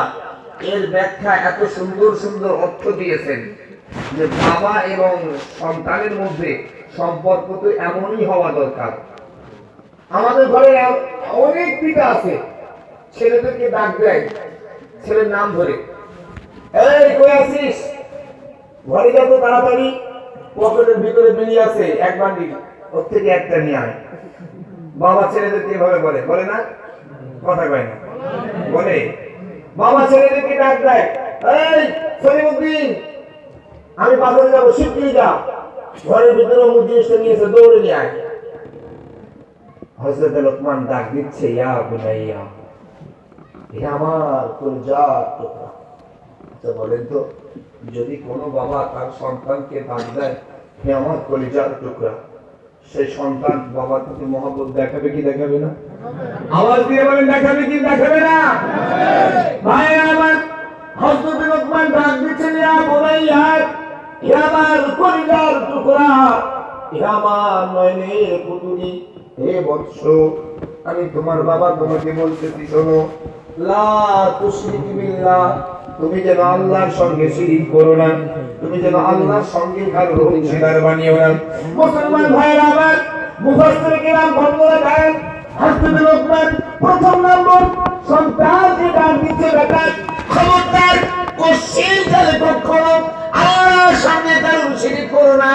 এর ব্যাখ্যা এত সুন্দর সুন্দর অর্থ দিয়েছেন যে বাবা এবং সন্তানের মধ্যে সম্পর্ক তো এমনই হওয়া দরকার। আমাদের ঘরে অনেক পিতা আছে, ছেলেদেরকে ডাক দেয় ছেলের নাম ধরে, এই কই আছিস, ঘরে যা তো তাড়াতাড়ি, পকেটের ভিতরে বিড়ি আছে এক বান্ডিল, ওর থেকে একটা নিয়ে আয়। বাবা ছেলেদেরকে এভাবে বলে, বলে না? কথা কয় না, বলে। বাবা ছেলেদেরকে ডাক দেয়, এই সলিমউদ্দিন, আমি বাজারে যাবো, শিগগিরই যা, ঘরের ভিতরে অমুক জিনিসটা নিয়েছে, দৌড়ে নিয়ে আয়। হযরত লোকমান ডাক দিচ্ছে ইয়া বুনাইয়া, হে আমার কলিজার টুকরা। আচ্ছা বলেন তো, যদি কোনো বাবা তার সন্তানকে ডাক দেয় হে আমার কলিজার টুকরা, সেই সন্তান বাবার প্রতি মহব্বত দেখাবে কি দেখাবে না? আওয়াজ দিয়ে বলেন, দেখাবে কি দেখাবে না? ভাই আমার, হযরত লোকমান ডাক দিচ্ছেন ইয়া বুনাইয়া, হে আমার কলিজার টুকরা, হে আমার নয়নের পুতুলি, হে বৎস, আমি তোমার বাবা তোমাকে বলতেছি শোনো, লা তুশরিক বিল্লাহ, তুমি যেন আল্লাহর সঙ্গে শিরিক করো না, তুমি যেন আল্লাহর সঙ্গে কারো অংশীদার বানিও না। মুসলমান ভাইরা আমার, মুফাসসিরে কেরাম বর্ণনা করেন হযরত লোকমান প্রথম নম্বর সন্তানকে ডাক দিচ্ছে, বেটা খবরদার কোশ্চিন কালে কখনো আল্লাহর সঙ্গে কারো শিরিক করো না,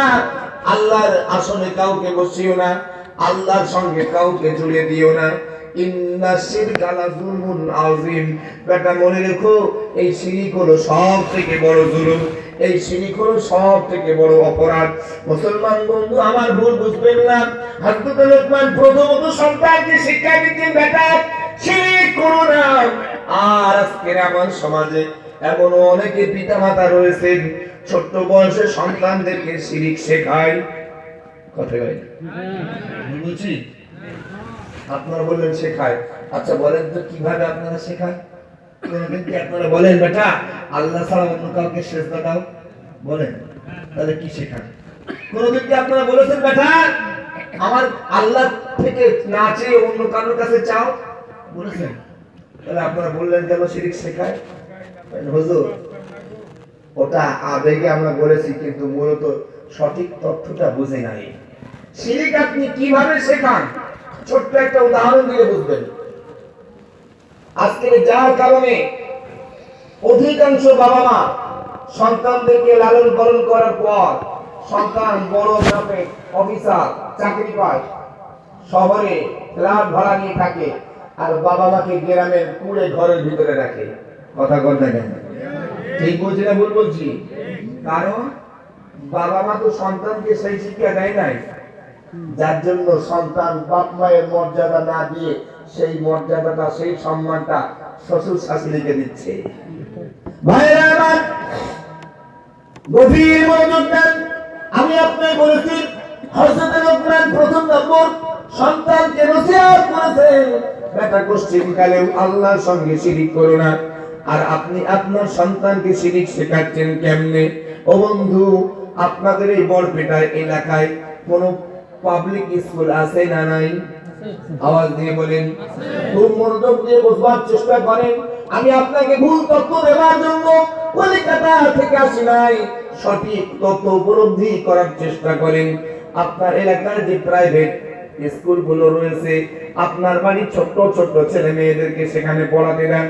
আল্লাহর আসনে কাউকে বসিও না, আল্লাহর সঙ্গে কাউকে জুড়ে দিও না। ইন্না শিরকা লাযুলমুন আযীম, বেটা মনে রেখো এই শিরক হলো সবথেকে বড় জুলুম, এই শিরক হলো সবথেকে বড় অপরাধ। মুসলমান বন্ধু আমার ভুল বুঝবেন না, হযরত লোকমান প্রথমত সন্তানকে শিক্ষা দিচ্ছেন, বেটা শিরক করো না। আর আজকের আমার সমাজে এমন অনেকে পিতামাতা রয়েছেন ছোট্ট বয়সে সন্তানদেরকে শিরক শেখায়। কথা কয় না বুঝছি, আপনারা বললেন শেখায়। আচ্ছা বলেন তো কিভাবে আপনারা শেখান? কোনদিন কি আপনারা বলেন বেটা আল্লাহ ছাড়া অন্য কাউকে সিজদা দাও? বলেন, তাহলে কি শেখান? কোনদিন কি আপনারা বলেছেন বেটা আমার আল্লাহ থেকে না চেয়ে অন্য কারোর কাছে চাও? বলেছেন? তাহলে আপনারা বললেন কেন শিরক শেখায়? হুজুর ওটা আবেগে আমরা বলেছি, কিন্তু মূলত সঠিক তথ্যটা বুঝে নাই। শিরক আপনি কিভাবে শেখান ছোট্ট একটা উদাহরণ দিয়ে বুঝবেন। আজকে যার কারণে অধিকাংশ বাবা মা সন্তানদেরকে লালন পালন করার পর সন্তান বড় গ্রামে অফিসার চাকরি পায়, শহরে ফ্ল্যাট ভাড়া নিয়ে থাকে, আর বাবা মাকে গ্রামের কুড়ে ঘরের ভিতরে রাখে। কথা বলতে কেন? ঠিক বলছি না ভুল বলছি? কারণ বাবা মা তো সন্তানকে সেই শিক্ষা দেয় নাই, যার জন্য সন্তান বাপ মায়ের মর্যাদা না দিয়ে সেই মর্যাদাটা সেই সম্মানটা শ্বশুর শাশুড়িকে দিচ্ছে। ভাইরা আমার গভীর মনোযোগ দেন, আমি আপনাকে বলেছি হযরত লোকমান প্রথম নম্বর সন্তানকে নসিহত করেছেন, বেটা কোশ্চিন কালেও আল্লাহর সঙ্গে শিরিক করো না, আর আপনি আপনার সন্তানকে শিরিক শেখাচ্ছেন কেমনে? ও বন্ধু, আপনাদের এই বরপেটার এলাকায় কোন পাবলিক স্কুল আছে না নাই? আওয়াজ দিয়ে বলেন। খুব মনোযোগ দিয়ে বুঝবার চেষ্টা করেন। আমি আপনাকে ভুল তথ্য দেওয়ার জন্য কলকাতা থেকে আসি নাই, সঠিক তথ্য উপলব্ধি করার চেষ্টা করেন। আপনার এলাকার যে প্রাইভেট স্কুলগুলো রয়েছে, আপনার বাড়ির ছোট্ট ছোট্ট ছেলে মেয়েদেরকে সেখানে পড়াতে দেন,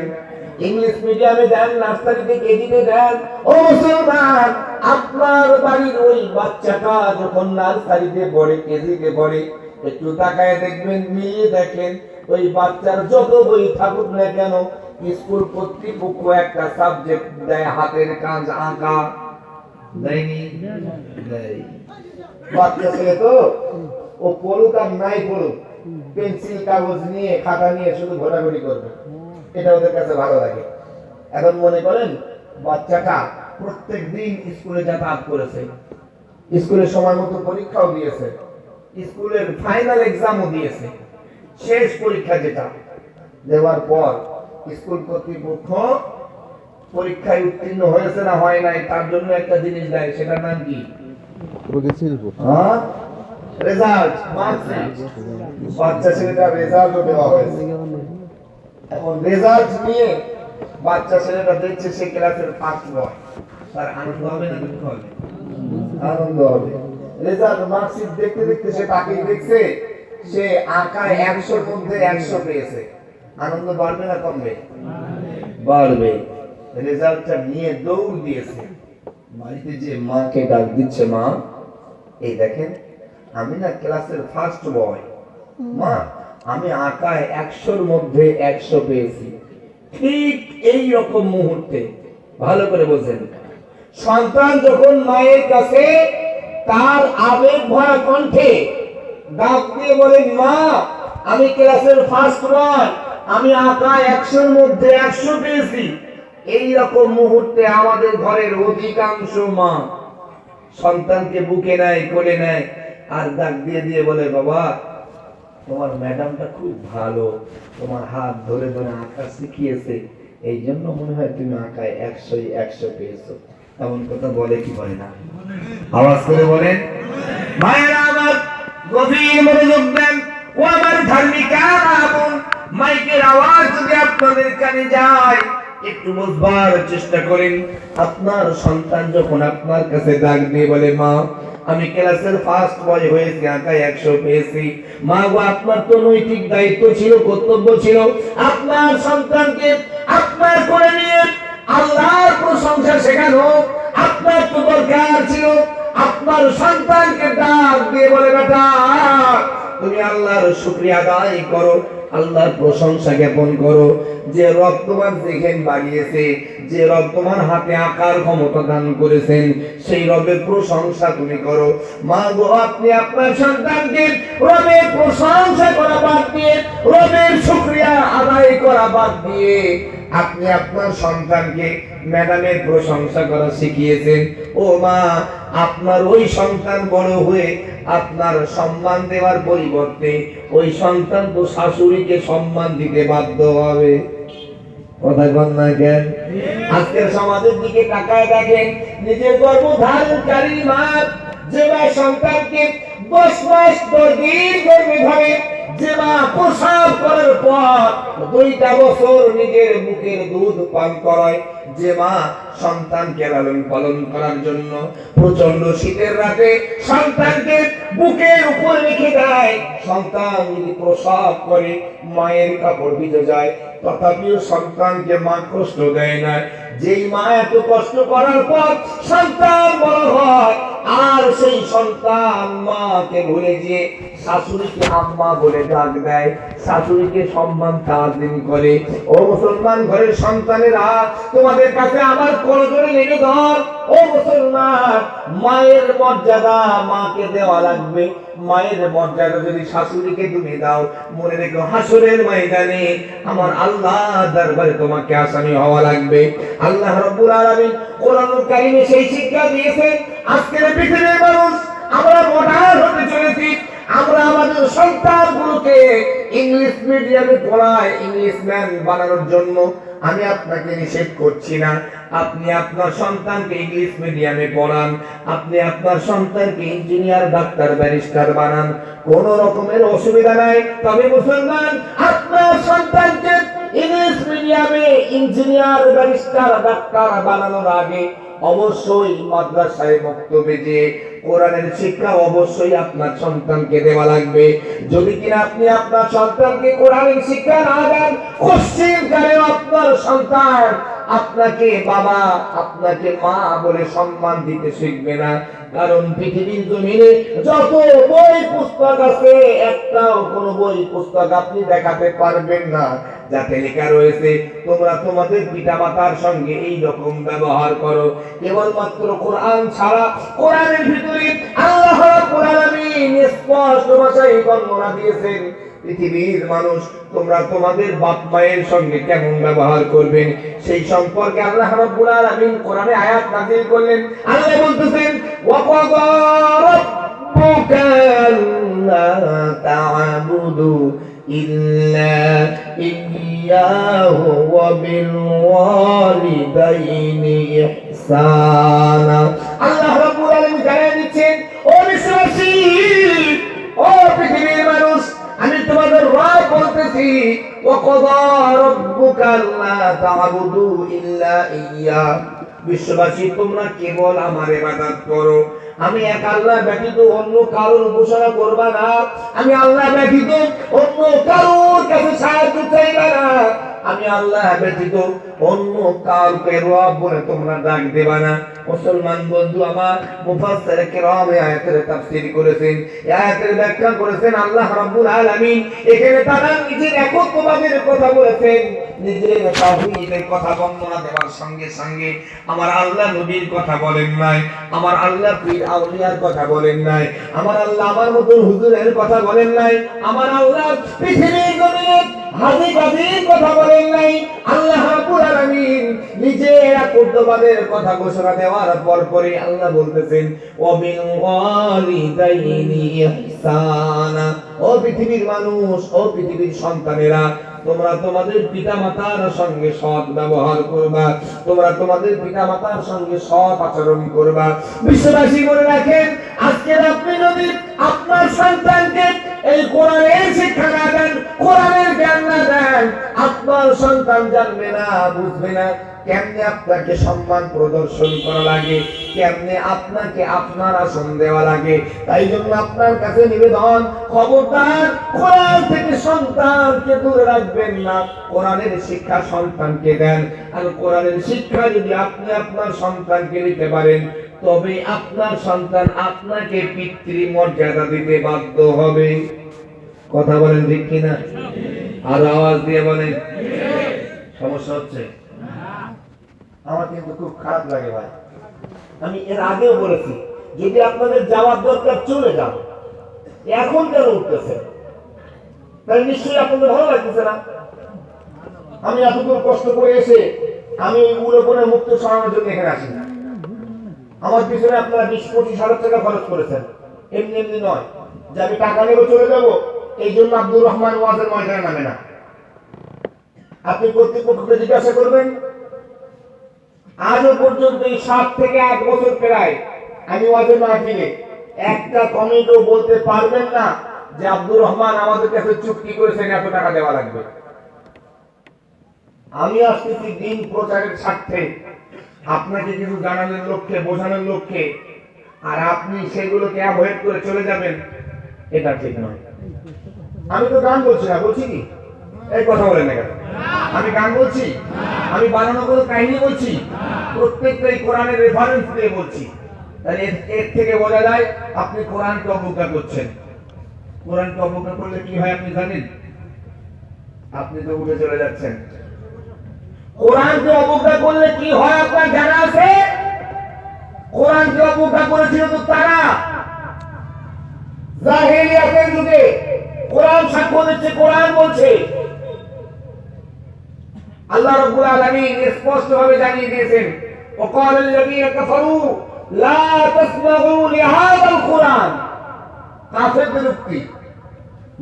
ইংলিশ মিডিয়ামে দেন, নার্সারিতে কেজিতে দেন। ও মুসলমান, আপনার বাড়ির ওই বাচ্চাটা যখন নার্সারিতে পড়ে, কেজিতে পড়ে, একটু তাকায় দেখবেন, মিলিয়ে দেখেন, ওই বাচ্চার যত বই থাকুক না কেন, স্কুল কর্তৃপক্ষ একটা সাবজেক্ট দেয়, হাতের কাজ আঁকা। দেয়নি? দেয়। বাচ্চা ছেলে তো, ও পড়ুক আর নাই পড়ুক, পেন্সিল কাগজ নিয়ে খাতা নিয়ে শুধু ঘোরাঘুরি করবে, এটা ওদের কাছে ভালো লাগে। এখন মনে করেন বাচ্চাটা প্রত্যেক দিন স্কুলে যাতায়াত করেছে, স্কুলের সময় মতো পরীক্ষাও দিয়েছে, স্কুলের ফাইনাল এক্সামও দিয়েছে, শেষ পরীক্ষা যেটা দেওয়ার পর স্কুল কর্তৃপক্ষ পরীক্ষায় উত্তীর্ণ হয়েছে না হয় নাই তার জন্য একটা জিনিস দেয়, সেটার নাম কি? Result, marksheet. বাচ্চা ছেলেটা রেজাল্টও দেওয়া হয়েছে। এখন রেজাল্ট নিয়ে বাচ্চা ছেলেটা দেখছে সে ক্লাসের ফার্স্ট বয়, তার আনন্দ হবে না দুঃখ হবে? আনন্দ হবে। রেজাল্ট মার্কশিট দেখতে দেখতে সে তাকে দেখছে, সে আঁকায় 100-র মধ্যে 100 পেয়েছে, আনন্দ বাড়বে না কমবে? বাড়বে। রেজাল্টটা নিয়ে দৌড় দিয়েছে বাড়িতে, যে মাকে ডাক দিচ্ছে, মা এই দেখেন আমি না ক্লাসের ফার্স্ট বয়, মা আমি আঁকায় 100-র মধ্যে 100 পেয়েছি। ঠিক এই রকম মুহূর্তে ভালো করে বোঝেন, সন্তান যখন মায়ের কাছে তার আবেগ ভরা কণ্ঠে ডাক দিয়ে বলেন, মা আমি ক্লাসের ফার্স্ট বয়, আমি আঁকায় 100-র মধ্যে 100 পেয়েছি, এই রকম মুহূর্তে আমাদের ঘরের অধিকাংশ মা সন্তানকে বুকে নেয়, কোলে নেয়, আর ডাক দিয়ে দিয়ে বলে, বাবা তোমার ম্যাডামটা খুব ভালো, তোমার হাত ধরে ধরে আঁকা শিখিয়েছে, এই জন্য মনে হয় তুমি আঁকায় 100-ই 100 পেয়েছো। এমন কথা বলে কি বলে না? আওয়াজ করে বলেন। মায়েরা আমার গভীর মনোযোগ দেন, ও আমার ধার্মিকা বোন, মাইকের আওয়াজ যদি আপনাদের কানে যায় একটু বুঝবার চেষ্টা করেন। আপনার সন্তান যখন আপনার কাছে ডাক দিয়ে বলে, মা আমি ক্লাসের ফার্স্ট বয় হয়েছি, আঁকায় 100 পেয়েছি, মা গো আপনার তো নৈতিক দায়িত্ব ছিল, কর্তব্য ছিল আপনার সন্তানকে আপনার করে নিয়ে আল্লাহর প্রশংসা শেখানো। আপনার তো দরকার ছিল আপনার সন্তানকে ডাক দিয়ে বলে, বেটা তুমি আল্লাহর শুকরিয়া আদায় করো, আল্লাহর প্রশংসা জ্ঞাপন করো, যে রব তোমার দেখেন বাড়িয়েছে, যে রব তোমার হাতে আঁকার ক্ষমতা দান করেছেন, সেই রবের প্রশংসা তুমি করো। মা গো আপনি আপনার সন্তানকে রবের প্রশংসা করা বাদ দিয়ে, রবের শুকরিয়া আদায় করা বাদ দিয়ে আপনি আপনার সন্তানকে ম্যাডামের প্রশংসা করা শিখিয়েছেন। ও মা, আপনার ওই সন্তান বড় হয়ে আপনার সম্মান দেওয়ার পরিবর্তে ওই সন্তান তো শাশুড়িকে সম্মান দিতে বাধ্য হবে। কথা বল না কেন? আজকের সমাজের দিকে তাকায় দেখেন, নিজের গর্ভধারণকারী মা যে মা সন্তানকে 10 মাস 10 দিন গর্ভে ধরে, যে মা প্রসব করার পর 2টা বছর নিজের বুকের দুধ পান করায়, যে মা সন্তানকে লালন পালন করার জন্য প্রচন্ড শীতের রাতে সন্তানকে বুকের উপর রেখে দেয়, সন্তান যদি প্রসব করে মায়ের কাপড় ভিজে যায়, তথাপিও সন্তানকে মা কষ্ট দেয় না। যেই মা এত কষ্ট করার পর সন্তান বড় হয়, আর সেই সন্তান মাকে ভুলে গিয়ে শাশুড়িকে আম্মা বলে ডাক দেয়, শাশুড়িকে সম্মান তাজিম করে। ও মুসলমান ঘরের সন্তানেরা, তোমাদের কাছে আমার করজোড়ে নিবেদন, ও মুসলমান, মায়ের মর্যাদা মাকে দেওয়া লাগবে। মায়ের মর্যাদা যদি শাশুড়িকে তুমি দাও, মনে রেখো হাসরের ময়দানে আমার আল্লাহ দরবারে তোমাকে আসামি হওয়া লাগবে। আল্লাহ রাব্বুল আলামিন কোরআনুল কারীমে সেই শিক্ষা দিয়েছেন। আজকের পৃথিবীর মানুষ আমরা মডার্ন হতে চলেছি, আমরা আমাদের সন্তানগুলোকে ইংলিশ মিডিয়ামে পড়াই ইংলিশ ম্যান বানানোর জন্য। আমি আপনাকে নিষেধ করছি না, আপনি আপনার সন্তানকে ইংলিশ মিডিয়ামে পড়ান, আপনি আপনার সন্তানকে ইঞ্জিনিয়ার, ডাক্তার, ব্যারিস্টার বানান, কোন রকমের অসুবিধা নাই। তবে মুসলমান, আপনার সন্তানকে ইংলিশ মিডিয়ামে ইঞ্জিনিয়ার, ব্যারিস্টার, ডাক্তার বানানোর আগে অবশ্যই মাদ্রাসায় মক্তবে যে কোরআনের শিক্ষা অবশ্যই আপনার সন্তানকে দেওয়া লাগবে। যদি কিনা আপনি আপনার সন্তানকে কোরআনের শিক্ষা না দেন, পশ্চিমকালে আপনার সন্তান আপনাকে বাবা, আপনাকে মা বলে সম্মান দিতে শিখবে না। কারণ পৃথিবীর জমিনে যত বই পুস্তক আছে, একটাও কোন বই পুস্তক আপনি দেখাতে পারবেন না যাতে লেখা রয়েছে তোমরা তোমাদের পিতামাতার সঙ্গে এই রকম ব্যবহার করো। কেবলমাত্র কোরআন ছাড়া, কোরআনের ভিতরে আল্লাহ রাব্বুল আলামিন স্পষ্ট ভাষায় বর্ণনা দিয়েছেন পৃথিবীর মানুষ তোমরা তোমাদের বাপ মায়ের সঙ্গে কেমন ব্যবহার করবেন সেই সম্পর্কে আল্লাহ রাব্বুল আলামিন কোরআনে আয়াত নাযিল করলেন। আল্লাহ বলতেছেন, ওয়া ক্বাদা রাব্বুকা আল্লা তা'বুদু ইল্লা ইয়্যাহু ওয়া বিল ওয়ালিদাইনি ইহসানা। আল্লাহ রাব্বুল আলামিন জানিয়ে দিচ্ছেন, ও বিশ্বাসী, ও পৃথিবীর মানুষ, আমি তোমাদের রব বলতেছি, ওয়া ক্বাদা রাব্বুকা আল্লা তা'বুদু ইল্লা ইয়্যা, বিশ্ববাসী তোমরা কেবল আমার ইবাদত করো, আমি এক আল্লাহ ব্যতীত অন্য কারোর উপাসনা করবা না, আমি আল্লাহ ব্যতীত অন্য কারোর কাছে সাহায্য চাইবা না, আমি আল্লাহ ব্যতীত অন্য কাউকে রব বলে তোমরা ডাক দেবা না। মুসলমান বন্ধু আমার, মুফাসসিরে কেরাম এই আয়াতের তাফসীর করেছেন, এই আয়াতের ব্যাখ্যা করেছেন আল্লাহ রাব্বুল আলামিন এখানে তারা নিজের একত্ববাদের কথা বলেছেন, নিজের তাওহীদের কথা বর্ণনা দেওয়ার সঙ্গে সঙ্গে আমার আল্লাহ নবীর কথা বলেন নাই, আমার আল্লাহ পীর আউলিয়ার কথা বলেন নাই, আমার আল্লাহ আমার মতো হুজুরের কথা বলেন নাই, আমার আল্লাহ পৃথিবীর জমিনে হাজী গাজীর কথা বলেন নাই। আল্লাহ রাব্বুল আলামিন নিজের একত্ববাদের কথা ঘোষণা দেওয়ার পরপরই আল্লাহ বলতেছেন, ওয়া বিল ওয়ালিদাইনি ইহসানা, ও পৃথিবীর মানুষ, ও পৃথিবীর সন্তানেরা, তোমরা তোমাদের পিতামাতার সঙ্গে সৎ ব্যবহার করবা, তোমরা তোমাদের পিতামাতার সঙ্গে সৎ আচরণ করবা। বিশ্ববাসী মনে রাখেন, আজকে আপনি যদি আপনার সন্তানকে এই কোরআনের শিক্ষা না দেন, কোরআনের জ্ঞান না দেন, আপনার সন্তান জানবে না, বুঝবে না কেমনে আপনাকে সম্মান প্রদর্শন করা লাগে, কেমনে আপনাকে আপনার আসন দেওয়া লাগে। তাই জন্য আপনার কাছে নিবেদন, খবরদার কোরআন থেকে সন্তানকে দূরে রাখবেন না, কোরআনের শিক্ষা সন্তানকে দেন। আর কোরআনের শিক্ষা যদি আপনি আপনার সন্তানকে দিতে পারেন, তবে আপনার সন্তান আপনাকে পিতৃ মর্যাদা দিতে বাধ্য হবে। কথা বলেন ঠিক কিনা? আর আওয়াজ দিয়ে বলেন। সমস্যা হচ্ছে? আমার কিন্তু খুব খারাপ লাগে ভাই, আমি এর আগেও বলেছি যদি আপনাদের যাওয়ার দরকার চলে যান, এখন কেন উঠতেছে? তাই নিশ্চয়ই আপনাদের ভালো লাগতেছে না। আমি এতদূর কষ্ট করে এসে আমি উলোপনের মুক্ত সরানোর জন্য এখানে আসি না। আমার পিছনে আপনারা 20-25 হাজার টাকা খরচ করেছেন, এমনি এমনি নয় যে আমি টাকা নেবো চলে যাব। এই জন্য আব্দুর রহমান ওয়াজের ময়দানে নামে না। আপনি কর্তৃপক্ষকে জিজ্ঞাসা করবেন, আজও পর্যন্ত এই 7 থেকে 8 বছর প্রায় আমি ওয়াজের মাহফিলে একটা কমিটিও বলতে পারবেন না যে আব্দুর রহমান আমাদের কাছে চুক্তি করেছেন এত টাকা দেওয়া লাগবে। আমি আসতেছি দিন প্রচারের স্বার্থে, আপনাকে কিছু জানানোর লক্ষ্যে, বোঝানোর লক্ষ্যে, আর আপনি সেগুলোকে অ্যাভয়েড করে চলে যাবেন, এটা ঠিক নয়। আমি তো গান বলছি না, বলছি কি? এই কথা বলেন না কেন? আমি গান বলছি? আমি বানানো কোনো কাহিনী বলছি? প্রত্যেকটাই কোরআনের রেফারেন্স দিয়ে বলছি। তাহলে এর থেকে বোঝা যায় আপনি কোরআনকে অবজ্ঞা করছেন। কোরআনকে অবজ্ঞা করলে কি হয় আপনি জানেন? আপনি তো উঠে চলে যাচ্ছেন। কোরআনকে অবজ্ঞা করলে কি হয় আপনার জানা আছে? কোরআনকে অবজ্ঞা করেছিল তো তারা জাহেলিয়াতের যুগে। কোরআন সাক্ষ্য দিচ্ছে, কোরআন বলছে। আল্লাহ রাব্বুল আলামিন স্পষ্টভাবে জানিয়ে দিয়েছেন, ওয়াকালাল্লাযীনা কাফারু লা তাসমাউ লিহাযাল কুরআন, কাফেরদের উক্তি,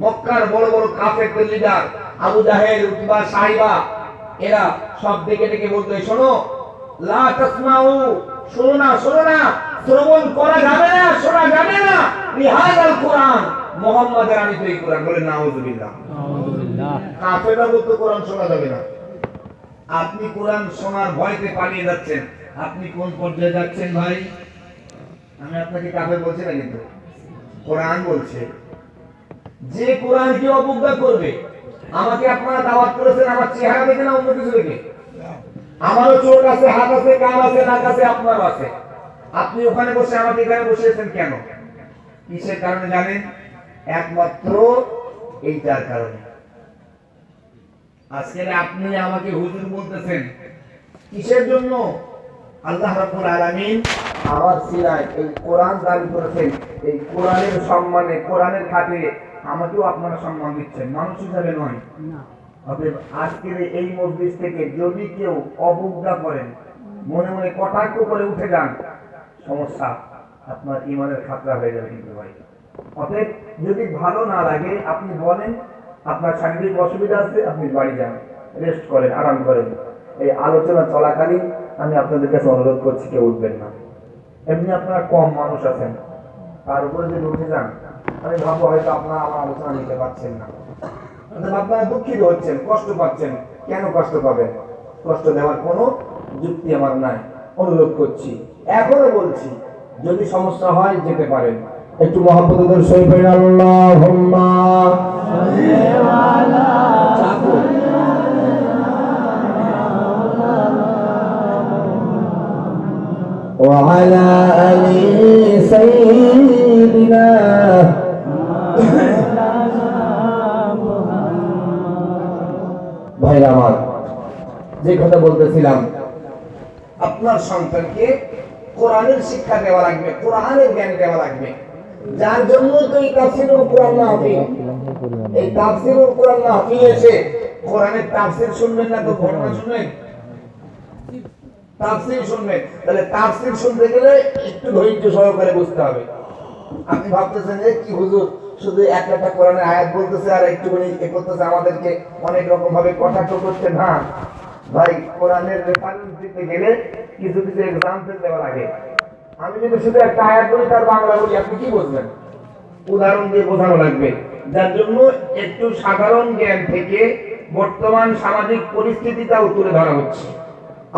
মক্কার বড় বড় কাফেরদের লিডার আবু জাহেল, উতবা, সাইবা, এরা সব ডেকে ডেকে বলতো, শোনো, লা তাসমাউ, শোনো না, শোনো না, শ্রবণ করা যাবে না, শোনা যাবে না, লিহাযাল কোরআন, মুহাম্মাদের আমি তো এই কোরআন, বলে নাউযুবিল্লাহ। কাফেররা বলতো কোরআন শোনা যাবে না। আপনি কোরআন শোনার ভয়তে পালিয়ে যাচ্ছেন। আপনি কোন পর্যায়ে যাচ্ছেন ভাই? আমি আপনাকে কাফের বলছি না, কিন্তু কোরআন বলছে যে কোরআনকে অবজ্ঞা করবে। আমাকে আপনারা দাওয়াত করেছেন আমার চেহারা দেখে না অন্য কিছু দেখে? আমারও চোখ আছে, হাত আছে, কান আছে, নাক আছে, আপনারও আছে। আপনি ওখানে বসে আমাকে এখানে বসিয়েছেন কেন? কিসের কারণে জানেন? একমাত্র এইটার কারণে। আজকে আপনি আমাকে হুজুর বলতেছেন কিসের জন্য? আল্লাহ রাব্বুল আলামিন আমার সিনায় এই কোরআন দান করেছেন। এই কোরআনের সম্মানে, কোরআনের খাতিরে আমাকেও আপনারা সম্মান দিচ্ছেন, মানুষ হিসাবে নয়। অতএব আজকের এই মজলিস থেকে যদি কেউ অবজ্ঞা করেন, মনে মনে কটাক্ষ করে উঠে যান, সমস্যা, আপনার ঈমানের খাতরা হয়ে যাবে কিন্তু ভাই। অতএব যদি ভালো না লাগে আপনি বলেন, আপনার শারীরিক অসুবিধা আছে, আপনি বাড়ি যান, রেস্ট করেন, আরাম করেন। এই আলোচনা চলাকালীন আমি আপনাদের কাছে অনুরোধ করছি, কেউ উঠবেন না। এমনি আপনারা কম মানুষ আছেন, তার উপরে যদি উঠে যান, আমি ভাববো হয়তো আপনারা আমার আলোচনা নিতে পারছেন না। আপনারা দুঃখিত হচ্ছেন, কষ্ট পাচ্ছেন। কেন কষ্ট পাবেন? কষ্ট দেওয়ার কোনো যুক্তি আমার নাই। অনুরোধ করছি, এখনো বলছি, যদি সমস্যা হয় যেতে পারেন। একটু মহব্বতের সহিত পড়েন আল্লাহুম্মা সাল্লি আলা ওয়া আলা আলি সাইয়্যিদিনা। ভাইরা আমার, যে কথা বলতেছিলাম, আপনার সন্তানকে কোরআনের শিক্ষা দেওয়া লাগবে, কোরআনের জ্ঞান দেওয়া লাগবে। যার জন্য তো এই তাফসীরুল কোরআন মাহফিল। এই তাফসীরুল কোরআন মাহফিল এসে কোরআনের তাফসীর শুনবেন না তো ঘটনা শুনবেন? তাফসীর শুনবেন। তাহলে তাফসীর শুনতে গেলে একটু ধৈর্য সহকারে বুঝতে হবে। আপনি ভাবতেছেন যে কি হুজুর শুধু একটা কোরআনের আয়াত বলতেছে আর একটুখানি এ করতেছে, আমাদেরকে অনেক রকম ভাবে কটাক্ষ করছে। না ভাই, কোরআনের রেফারেন্স দিতে গেলে কিছু কিছু এক্সাম্পল দেওয়া লাগে। আমি যদি শুধু একটা আয়াত বলি তার বাংলা বলি, আপনি কি বুঝবেন? উদাহরণ দিয়ে বোঝানো লাগবে। যার জন্য একটু সাধারণ জ্ঞান থেকে বর্তমান সামাজিক পরিস্থিতিটাও তুলে ধরা হচ্ছে।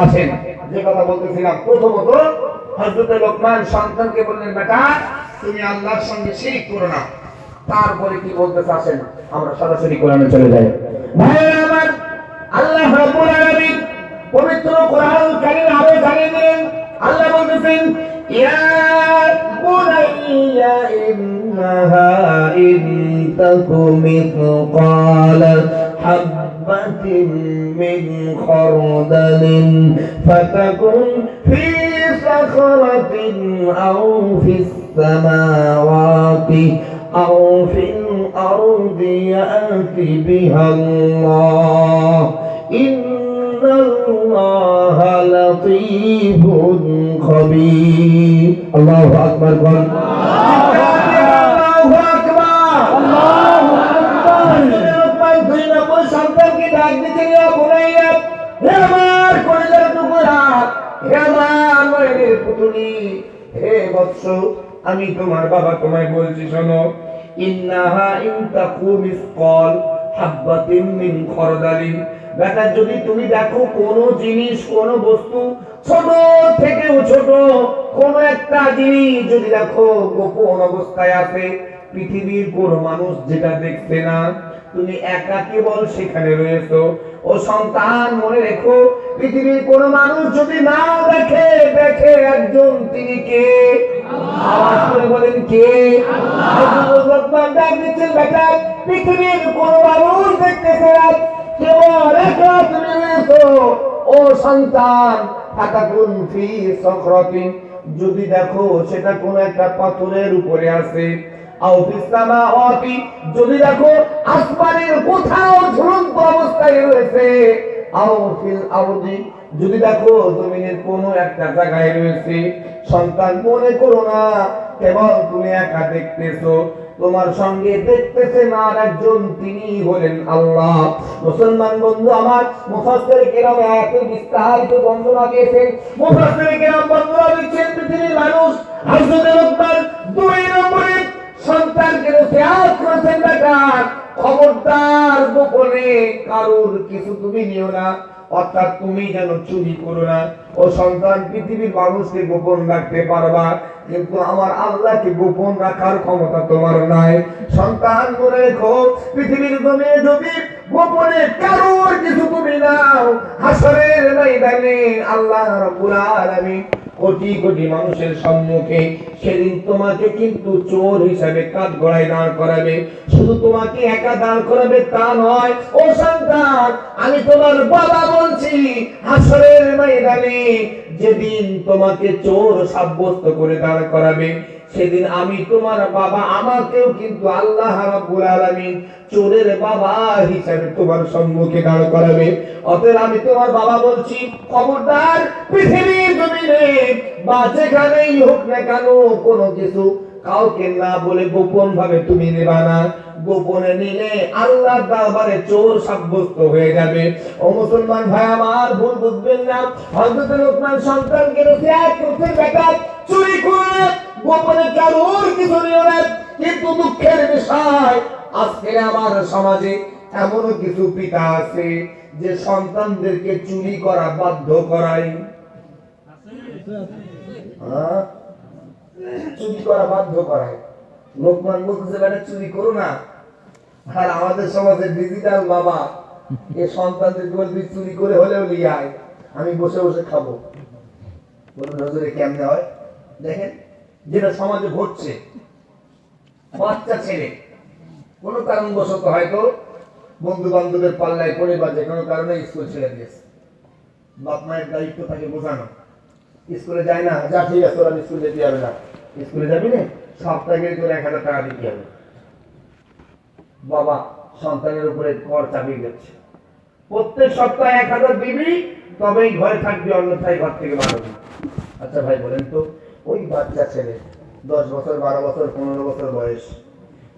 আসেন, যে কথা বলতেছিলাম, প্রথমত হযরত লোকমান সন্তানকে বললেন, বেটা তুমি আল্লাহর সঙ্গে শিরক করো না। তারপরে কি বলতেছে আসেন আমরা সরাসরি কোরআনে চলে যাই। ভাইরা আমার, আল্লাহ রাব্বুল আলামিন পবিত্র কোরআনুল কারীম আরো জানিয়ে দিলেন। আল্লাহ বলতেছেন, ইয়া বুনাইয়া ইন্নাহা ইন তাকুম মিথকালা হাববাতিন মিন খারদালিন ফাতাকুন ফি সাখরাতিন আও ফিস সামাওয়াতি আও ফিল আরদি ইয়াতি বিহাল্লাহ ইন্নাল্লাহা লাতীফুন খাবীর। আল্লাহু আকবার। আল্লাহু আকবার। আল্লাহু আকবার। দুই নম্বর সন্তানকে ডাক দিতে গিয়ে, বুনাইয়া, হে আমার কলিজার টুকরা, হে আমার মায়ের পুতুলি, হে বৎস, আমি তোমার বাবা তোমায় বলছি শোনো, ইন্নাহা ইন তাকু মিসকাল হাববাতিন মিন খারদালিন। বেটা যদি তুমি দেখো কোন জিনিস, কোন বস্তু, ছোট থেকেও ছোট কোন একটা জিনিস যদি দেখো গোপন অবস্থায় আছে, পৃথিবীর কোন মানুষ যেটা দেখছে না, তুমি একা কেবল সেখানে রয়েছো। ও সন্তান মনে রেখো, পৃথিবীর কোন মানুষ যদি নাও দেখে, দেখে একজন, তিনি কে? আওয়াজ করে বলেন কে? বেটা পৃথিবীর কোন মানুষ দেখতেছে না, কেবল একা তুমি রয়েছো। ও সন্তান, ফাতাকুন ফি সাখরাতিন, যদি দেখো সেটা কোন একটা পাথরের উপরে আছে, আও ফিস সামাওয়াতি, যদি দেখো আসমানের কোথাও ঝুলন্ত অবস্থায় রয়েছে, আও ফিল আরদি, যদি দেখো জমিনের কোন একটা জায়গায় রয়েছে। সন্তান মনে করো না কেবল তুমি একা দেখতেছো, তোমার সঙ্গে দেখতেছেন আর একজন, তিনি হলেন আল্লাহ। মুসলমান বন্ধু আমার, মুফাসসির কিরাম আয়াতের বিস্তারিত বর্ণনা দিয়েছেন। মুফাসসির কিরাম বর্ণনা দিচ্ছেন পৃথিবীর মানুষ হযরত লোকমান 2 নম্বরে সন্তানকে নসিহত করেছেন, বেটা খবরদার গোপনে কারোর কিছু তুমি নিও না, অর্থাৎ তুমি যেন চুরি করো না। ও সন্তান, পৃথিবীর মানুষকে গোপন রাখতে পারবা, কিন্তু আমার আল্লাহকে গোপন রাখার ক্ষমতা তোমার নাই। সন্তান মনে রেখো, পৃথিবীর জমিনে যদি গোপনে কারোর কিছু তুমি নাও, হাসরের ময়দানে আল্লাহ রাব্বুল আলামিন কোটি কোটি মানুষের সম্মুখে সেদিন তোমাকে কিন্তু চোর হিসাবে কাঠগড়ায় দাঁড় করাবে। শুধু তোমাকে একা দাঁড় করাবে তা নয়, ও সন্তান, আমি তোমার বাবা বলছি, হাসরের ময়দানে যেদিন তোমাকে চোর সাব্যস্ত করে দাঁড় করাবে, সেদিন আমি তোমার বাবা, আমাকেও কিন্তু আল্লাহ রাব্বুল আলামিন চোরের বাবা হিসাবে তোমার সম্মুখে দাঁড় করাবে। অতএব আমি তোমার বাবা বলছি, খবরদার পৃথিবীর জমিনে বা যেখানেই হোক না কেন কোনো কিছু কাউকে না বলে গোপন ভাবে তুমি নেবা না। গোপনে নিলে আল্লাহর দরবারে চোর সাব্যস্ত হয়ে যাবে। ও মুসলমান ভাই আমার, ভুল বুঝবেন না। হযরত লোকমান সন্তানকে নসিহত করতেন, বেটা চুরি করো না, গোপনে কারোর কিছু নিও না। কিন্তু দুঃখের বিষয়, আজকে আমার সমাজে এমনও কিছু পিতা আছে যে সন্তানদেরকে চুরি করা বাধ্য করায়। চুরি করা বাধ্য করায়। লোকমান বলতেছে, বেটা চুরি করো না। আর আমাদের সমাজে ডিজিটাল বাবা এই সন্তানদেরকে বলবি চুরি করে হলেও নিয়ে আয়, আমি বসে বসে খাবো। বলুন হুজুরে কেমনে হয়? দেখেন যেটা সমাজে ঘটছে, বাচ্চা ছেলে কোনো কারণবশত হয়তো বন্ধু বান্ধবের পাল্লায় পড়ে বা যে কোনো কারণে স্কুল ছেড়ে দিয়েছে। বাপ মায়ের দায়িত্ব থাকে বোঝানো, স্কুলে যায় না, যা ঠিক আছে, ওরা স্কুলে যেতে হবে না, স্কুলে যাবি না, সপ্তাহে তোর 1000 টাকা দিতে হবে। বাবা সন্তানের উপরে কর চাপিয়ে দিচ্ছে, প্রত্যেক সপ্তাহে 1000 দিবি, তবেই ঘরে থাকবি, অন্যথায় ঘর থেকে বার হবি। আচ্ছা ভাই বলেন তো, ওই বাচ্চা ছেলে 10 বছর, 12 বছর, 15 বছর বয়স,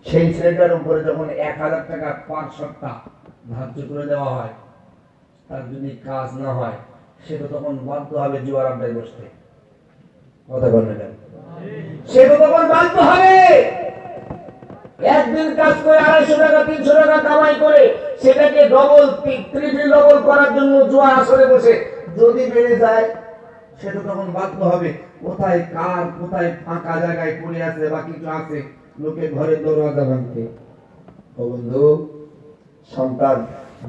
সেই ছেলেটার উপরে যখন 1000 টাকা পার সপ্তাহ ধার্য করে দেওয়া হয়, তার যদি কাজ না হয়, সে তো তখন বাধ্য হবে জুয়ার আড্ডায় বসতে। কথা বলেন না, সে তো তখন বাধ্য হবে একদিন কাজ করে 250 টাকা 300 টাকা কামাই করে সেটাকে ডবল ট্রিপল ডবল করার জন্য জুয়া আসরে বসে যদি বেড়ে যায়, সে তো তখন বাধ্য হবে কোথায় কার কোথায় ফাঁকা জায়গায় পড়ে আছে বা কিছু আছে, লোকে ঘরে দরজা ভাঙতে। ও বন্ধু, সন্তান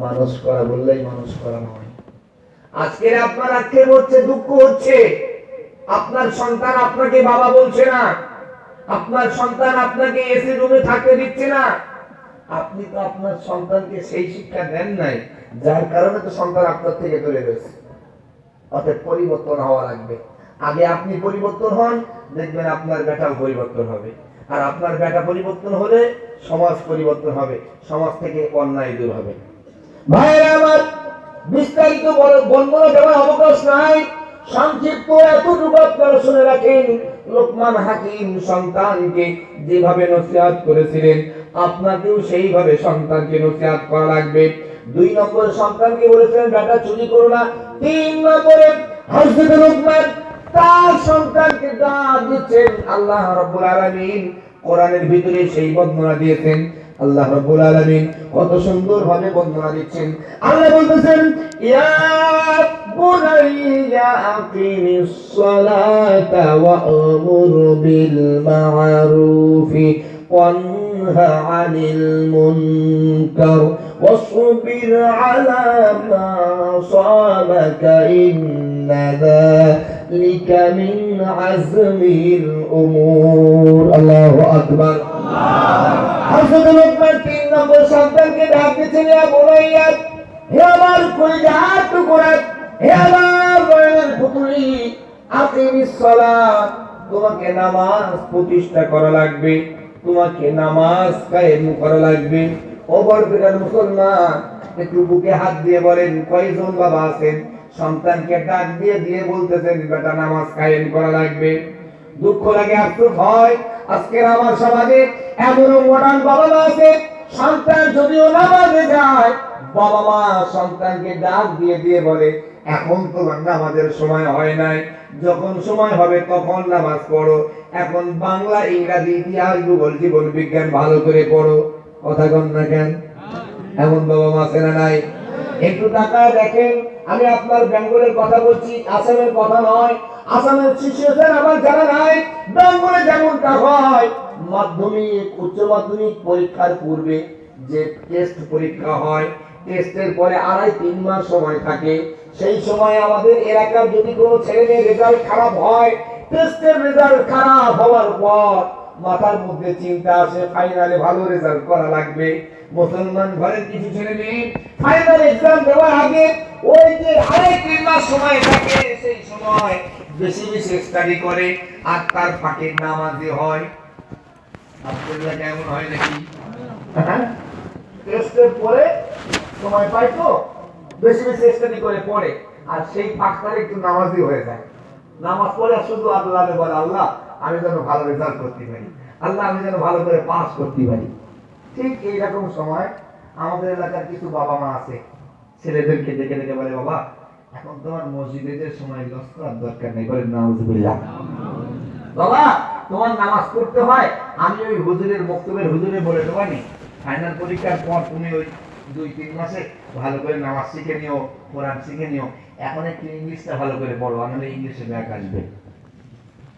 মানুষ করা বললেই মানুষ করা নয়। আজকে আপনার আক্ষেপ হচ্ছে, দুঃখ হচ্ছে, আপনার সন্তান আপনাকে বাবা বলছে না, আপনার সন্তান আপনাকে এসি রুমে থাকতে দিচ্ছে না। আপনি তো আপনার সন্তানকে সেই শিক্ষা দেন নাই, যার কারণে তো সন্তান আপনার থেকে দূরে রয়েছে। অতএব পরিবর্তন হওয়া লাগবে। আগে আপনি পরিবর্তন হন, দেখবেন আপনার বেটাও পরিবর্তন হবে। আর আপনার বেটা পরিবর্তন হলে সমাজ পরিবর্তন হবে, সমাজ থেকে অন্যায় দূর হবে। ভাইরা আমার, বিস্তারিত বর্ণনা দেওয়ার অবকাশ নাই, সংক্ষিপ্ত এতটুকু আপনারা শুনে রাখেন। লোকমান হাকিম সন্তানকে যেভাবে নসিহত করেছিলেন, আপনাকেও সেইভাবে সন্তানকে নসিহত করা লাগবে। 2 নম্বর সন্তানকে বলেছিলেন, বেটা চুরি করো না। 3 নম্বরে হযরত লোকমান তার সন্তানকে ডাক দিচ্ছেন। আল্লাহ রাব্বুল আলামিন কোরআনের ভিতরে সেই বর্ণনা দিয়েছেন। আল্লাহ রাব্বুল আলামিন কত সুন্দর ভাবে বর্ণনা দিচ্ছেন। আল্লাহ বলতেছেন, ইয়া বুনাইয়া আকিমিস সালাতা ওয়া'মুর বিল মা'রুফি ওয়ানহা আনিল মুনকার ওয়াসবির আলা মা আসাবাকা ইন্না যালিকা মিন আযমিল উমুর। আল্লাহু আকবার। হযরত লোকমান 3 নম্বর সন্তানকে ডাক দিয়েছেন, ইয়া বুনাইয়া, হে আমার কলিজার টুকরা, হে আমার নয়নের পুতুলি, আকিমিস সালাত, তোমাকে নামাজ প্রতিষ্ঠা করা লাগবে, তোমাকে নামাজ কায়েম করা লাগবে। ও বড় মুসলমান, একটু বুকে হাত দিয়ে বলেন কয়জন বাবা আছেন সন্তানকে ডাক দিয়ে দিয়ে বলতেছেন, বেটা নামাজ কায়েম করা লাগবে। দুঃখ লাগে, আফসোস হয়। আজকের আমার সমাজে এমনও মডার্ন বাবা মা আছে, সন্তান যদিও নামাজে যায়, বাবা মা সন্তানকে ডাক দিয়ে দিয়ে বলে, এখন তো নামাজের সময় হয় নাই, যখন সময় হবে তখন নামাজ পড়ো, এখন বাংলা, ইংরাজি, ইতিহাস, ভূগোল, জীবন বিজ্ঞান ভালো করে পড়ো। কথা কন না কেন? এমন বাবা মা আছে না নাই? একটু তাকায় দেখেন, আমি আপনার বেঙ্গলের কথা বলছি, আসামের কথা নয়। আসামের শিশুদের আমার জানা নাই, বেঙ্গলে যেমনটা হয়, মাধ্যমিক, উচ্চ মাধ্যমিক পরীক্ষার পূর্বে যে টেস্ট পরীক্ষা হয়, টেস্টের পরে 2.5-3 মাস সময় থাকে। সেই সময় আমাদের এলাকার যদি কোনো ছেলে মেয়ের রেজাল্ট খারাপ হয়, টেস্টের রেজাল্ট খারাপ হওয়ার পর মাথার মধ্যে চিন্তা আসে ফাইনালে ভালো রেজাল্ট করা লাগবে। মুসলমান ঘরের কিছু ছেলে মেয়ে ফাইনাল এক্সাম দেওয়ার আগে ওই যে 2.5-3 মাস সময় থাকে, সেই সময় বেশি বেশি স্টাডি করে, আর তার ফাঁকে নামাজি হয়। আপনাদের কেমন হয় নাকি? টেস্টের পরে সময় পায় তো বেশি বেশি স্টাডি করে পড়ে, আর সেই ফাঁকটারে একটু নামাজি হয়ে যায়। নামাজ পড়ে শুধু আল্লাহকে বলে, আল্লাহ আমি যেন ভালো রেজাল্ট করতে পারি, আল্লাহ আমি যেন ভালো করে পাস করতে পারি। ঠিক এইরকম সময় আমাদের এলাকার কিছু বাবা মা আছে, ছেলেদেরকে ডেকে ডেকে বলে, বাবা এখন তোমার মসজিদে যে সময় লস করার দরকার নেই, বলে নাউজুবিল্লাহ। বাবা তোমার নামাজ পড়তে হয়, আমি ওই হুজুরের বক্তব্যের হুজুরে বলে দেবো নি, ফাইনাল পরীক্ষার পর তুমি ওই 2-3 মাসে ভালো করে নামাজ শিখে নিও, কোরআন শিখে নিও, এখন একটু ইংলিশটা ভালো করে পড়ো, নাহলে ইংলিশে ব্যাক আসবে।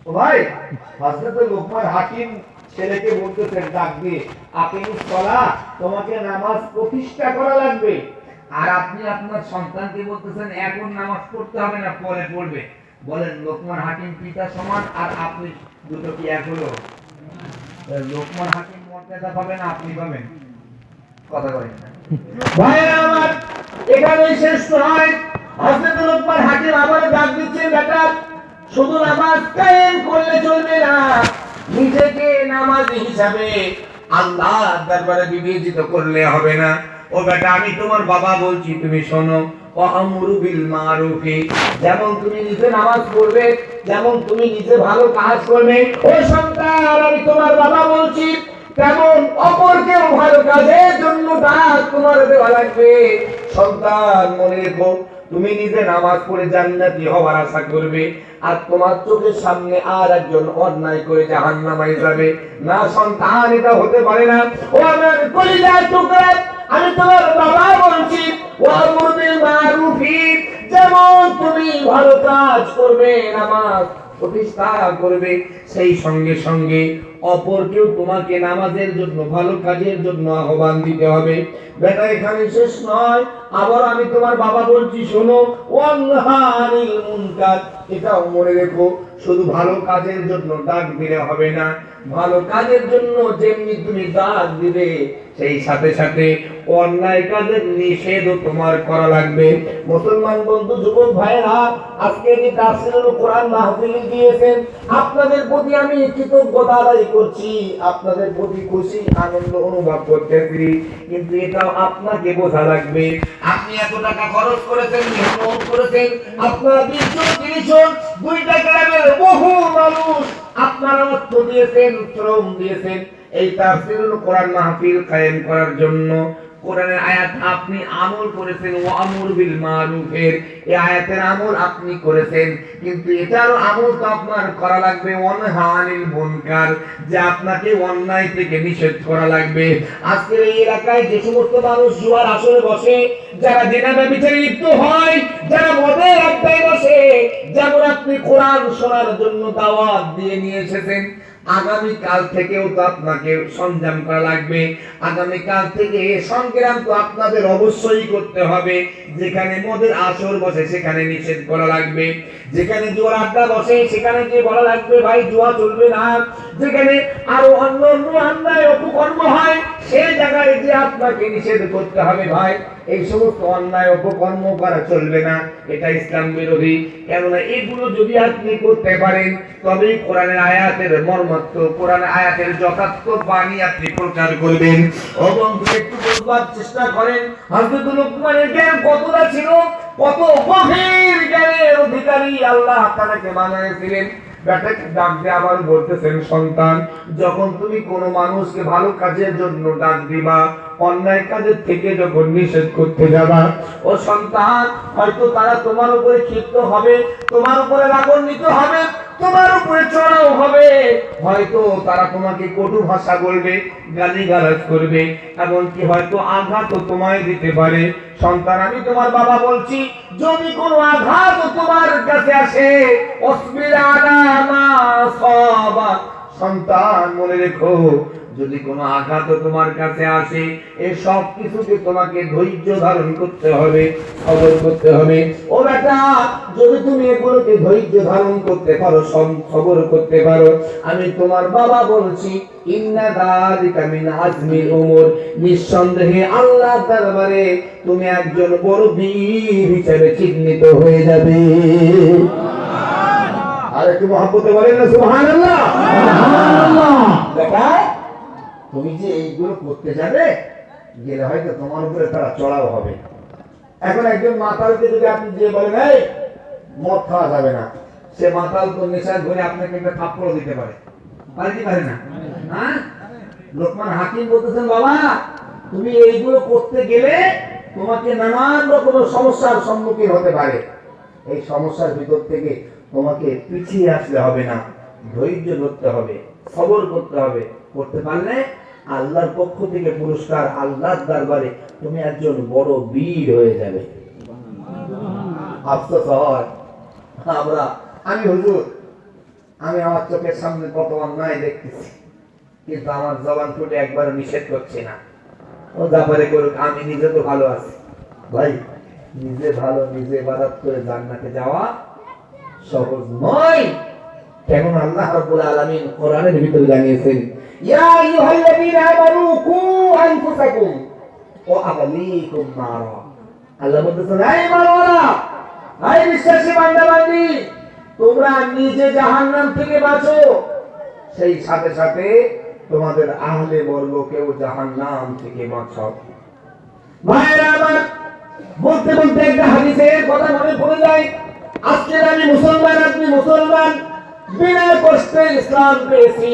ও ভাই, হযরত লোকমান হাকিম ছেলেকে বলতেছেন ডাক দিয়ে, আকিমুস সালাহ, তোমাকে নামাজ প্রতিষ্ঠা করা লাগবে। আর আপনি আপনার সন্তানকে বলতেছেন এখন নামাজ পড়তে হবে না, পরে পড়বে। বলেন লোকমান হাকিম পিতা সমান, আর আপনি দুটো কি এক হলো? লোকমান হাকিম মর্যাদা পাবেন, আপনি পাবেন? কথা বলেন না ভাইরা আমার, এখানেই শেষ নয়। হযরত লোকমান হাকিম আবার ডাক দিচ্ছেন, বেটা শুধু নামাজ কায়েম করলে চলবে না, নিজেকে নামাজি হিসাবে আল্লাহর দরবারে বিবেচিত করলে হবে না। ও বেটা আমি তোমার বাবা বলছি, তুমি শোনো, ওয়ামরু বিল মারুফি, যেমন তুমি নিজে নামাজ পড়বে, যেমন তুমি নিজে ভালো কাজ করবে, ও সন্তান আমি তোমার বাবা বলছি, তেমন অপরকেও ভালো কাজের জন্য ডাক তোমার দেওয়া লাগবে। সন্তান মনে রেখো, তুমি নিজে নামাজ পড়ে জান্নাতি হওয়ার আশা করবে, আর তোমার চোখের সামনে আর একজন অন্যায় করে জাহান্নামে যাবে না। সন্তান এটা হতে পারে না। ও আমার কলিজার টুকরা, আমি তোমার বাবা বলছি, ওয়ামুর বিল মারুফি, যেমন তুমি ভালো কাজ করবে, নামাজ প্রতিষ্ঠা করবে, সেই সঙ্গে সঙ্গে অপরকেও তোমাকে নামাজের জন্য, ভালো কাজের জন্য আহ্বান দিতে হবে। বেটা এখানে শেষ নয়, আবার আমি তোমার বাবা বলছি, শোনো, ওয়ানহা আনিল মুনকার, এটাও মনে রেখো, শুধু ভালো কাজের জন্য ডাক দিলে হবে না, ভালো কাজের জন্য যেমনি তুমি ডাক দিবে, সেই সাথে সাথে অন্যায় কাজের নিষেধও তোমার করা লাগবে। মুসলমান বন্ধু, যুবক ভাইরা, আজকে যে তাফসীরুল কোরআন মাহফিল দিয়েছেন, আপনাদের প্রতি আমি কৃতজ্ঞতা আদায় করছি, আপনাদের প্রতি খুশি আনন্দ অনুভব করতেছি, কিন্তু এটাও আপনাকে বোঝা লাগবে। আপনি এত টাকা খরচ করেছেন, মেহনত করেছেন, আপনারা 20-30 জন, 2টা গ্রামের বহু মানুষ আপনারা অর্থ দিয়েছেন, শ্রম দিয়েছেন এই তাফসীরুল কোরআন মাহফিল কায়েম করার জন্য। কোরআনের আয়াত আপনি আমল করেছেন, ওয়ামুর বিল মারুফের এই আয়াতের আমল আপনি করেছেন, কিন্তু এটারও আমল তো আপনার করা লাগবে, ওয়ানহা আনিল মুনকার, যে আপনাকে অন্যায় থেকে নিষেধ করা লাগবে। আজকের এই এলাকায় যে সমস্ত মানুষ জুয়ার আসরে বসে, যারা জিনা ব্যভিচারে লিপ্ত হয়, যারা মদের আড্ডায় বসে, যেমন আপনি কোরআন শোনার জন্য দাওয়াত দিয়ে নিয়ে এসেছেন, আগামী কাল থেকেও তো আপনাকে সংযম করা লাগবে। আগামী কাল থেকে সংগ্রাম তো আপনাদের অবশ্যই করতে হবে। যেখানে মদের আসর বসে সেখানে নিষেধ করা লাগবে, যেখানে জুয়ার আড্ডা বসে সেখানে গিয়ে বলা লাগবে ভাই জুয়া চলবে না, যেখানে আরো অন্য অন্য অন্যায় অপকর্ম হয় সেই জায়গায় যে আপনাকে নিষেধ করতে হবে, ভাই এই সমস্ত অন্যায় অপকর্ম করা চলবে না, এটা ইসলাম বিরোধী। কেননা এগুলো যদি আপনি করতে পারেন তবেই কোরআনের আয়াতের মর্মার্থ, কোরআনের আয়াতের যথার্থ বাণী আপনি প্রচার করবেন। এবং একটু বুঝবার চেষ্টা করেন, হযরত লোকমানের জ্ঞান কতটা ছিল, কত গভীর জ্ঞানের অধিকারী আল্লাহ তাআলাকে বানিয়েছিলেন। বেটাকে ডাক দিয়ে আবার বলতেছেন, সন্তান, যখন তুমি কোনো মানুষকে ভালো কাজের জন্য ডাক দিবা, অন্যায় কাজের থেকে যখন নিষেধ করতে যাবা, ও সন্তান, হয়তো তারা তোমার উপরে ক্ষিপ্ত হবে, তোমার উপরে রাগান্বিত হবে, তোমার উপরে চড়াও হবে, হয়তো তারা তোমাকে কটু ভাষা বলবে, গালিগালাজ করবে, এমনকি হয়তো আঘাত তোমায় দিতে পারে। সন্তান, আমি তোমার বাবা বলছি, যদি কোনো আঘাত তোমার কাছে আসে, অসবির আলা মা সাবা, সন্তান মনে রেখো, যদি কোনো আঘাত তোমার কাছে আসে, এই সব কিছুকে তোমাকে ধৈর্য ধারণ করতে হবে, সবর করতে হবে। ও বেটা, যদি তুমি এগুলোকে ধৈর্য ধারণ করতে পারো, সবর করতে পারো, আমি তোমার বাবা বলছি, ইন্না যালিকা মিন আজমিল উমুর, নিঃসন্দেহে আল্লাহর দরবারে তুমি একজন বড় বীর হিসেবে চিহ্নিত হয়ে যাবে। আর একটু মহব্বতে বলেন না সুবহানাল্লাহ। সুবহানাল্লাহ। বেটা, তুমি যে এইগুলো করতে যাবে, গেলে হয়তো তোমার উপরে তারা চড়াও হবে। এখন একজন মাতালকে যদি আপনি যে বলেন, এই মদ খাওয়া যাবে না, সে মাতাল তো নেশায় ধরে আপনাকে একটা থাপ্পড় দিতে পারে, পারে কি পারে না? হ্যাঁ, লোকমান হাকিম বলতেছেন, বাবা তুমি এইগুলো করতে গেলে তোমাকে নানান রকমের সমস্যার সম্মুখীন হতে পারে। এই সমস্যার ভিতর থেকে তোমাকে পিছিয়ে আসলে হবে না, ধৈর্য ধরতে হবে, সবর করতে হবে। করতে পারলে আল্লাহর পক্ষ থেকে পুরস্কার, আল্লাহর দরবারে তুমি একজন বড় বীর হয়ে যাবে। আফসোস হয় আমি হুজুর, আমি আমার চোখের সামনে কত অন্যায় দেখতেছি, কিন্তু আমার জবান ফুটে একবার নিষেধ করছি না। ও যা পারে করুক, আমি নিজে তো ভালো আছি। ভাই, নিজে ভালো, নিজে ইবাদত করে জান্নাতে যাওয়া সহজ নয়। কেমন আল্লাহ রাব্বুল আলামিন কোরআনের ভিতরে জানিয়েছেন, ইয়া আইয়ুহাল্লাযীনা আমানু কু আনফুসাকুম ওয়া আহলিকুম নারা। আল্লাহ বলতেছেন, এই মানবরা, এই বিশ্বাসী বান্দা-বান্দি, তোমরা নিজে জাহান্নাম থেকে বাঁচো, সেই সাথে সাথে তোমাদের আহলে বর্গকেও জাহান্নাম থেকে বাঁচাও। ভাইরা আমার, বলতে বলতে একটা হাদিসের কথা মনে পড়ে যায়। আজকের আমি মুসলমান, আপনি মুসলমান, বিনা কষ্টে ইসলাম পেয়েছি,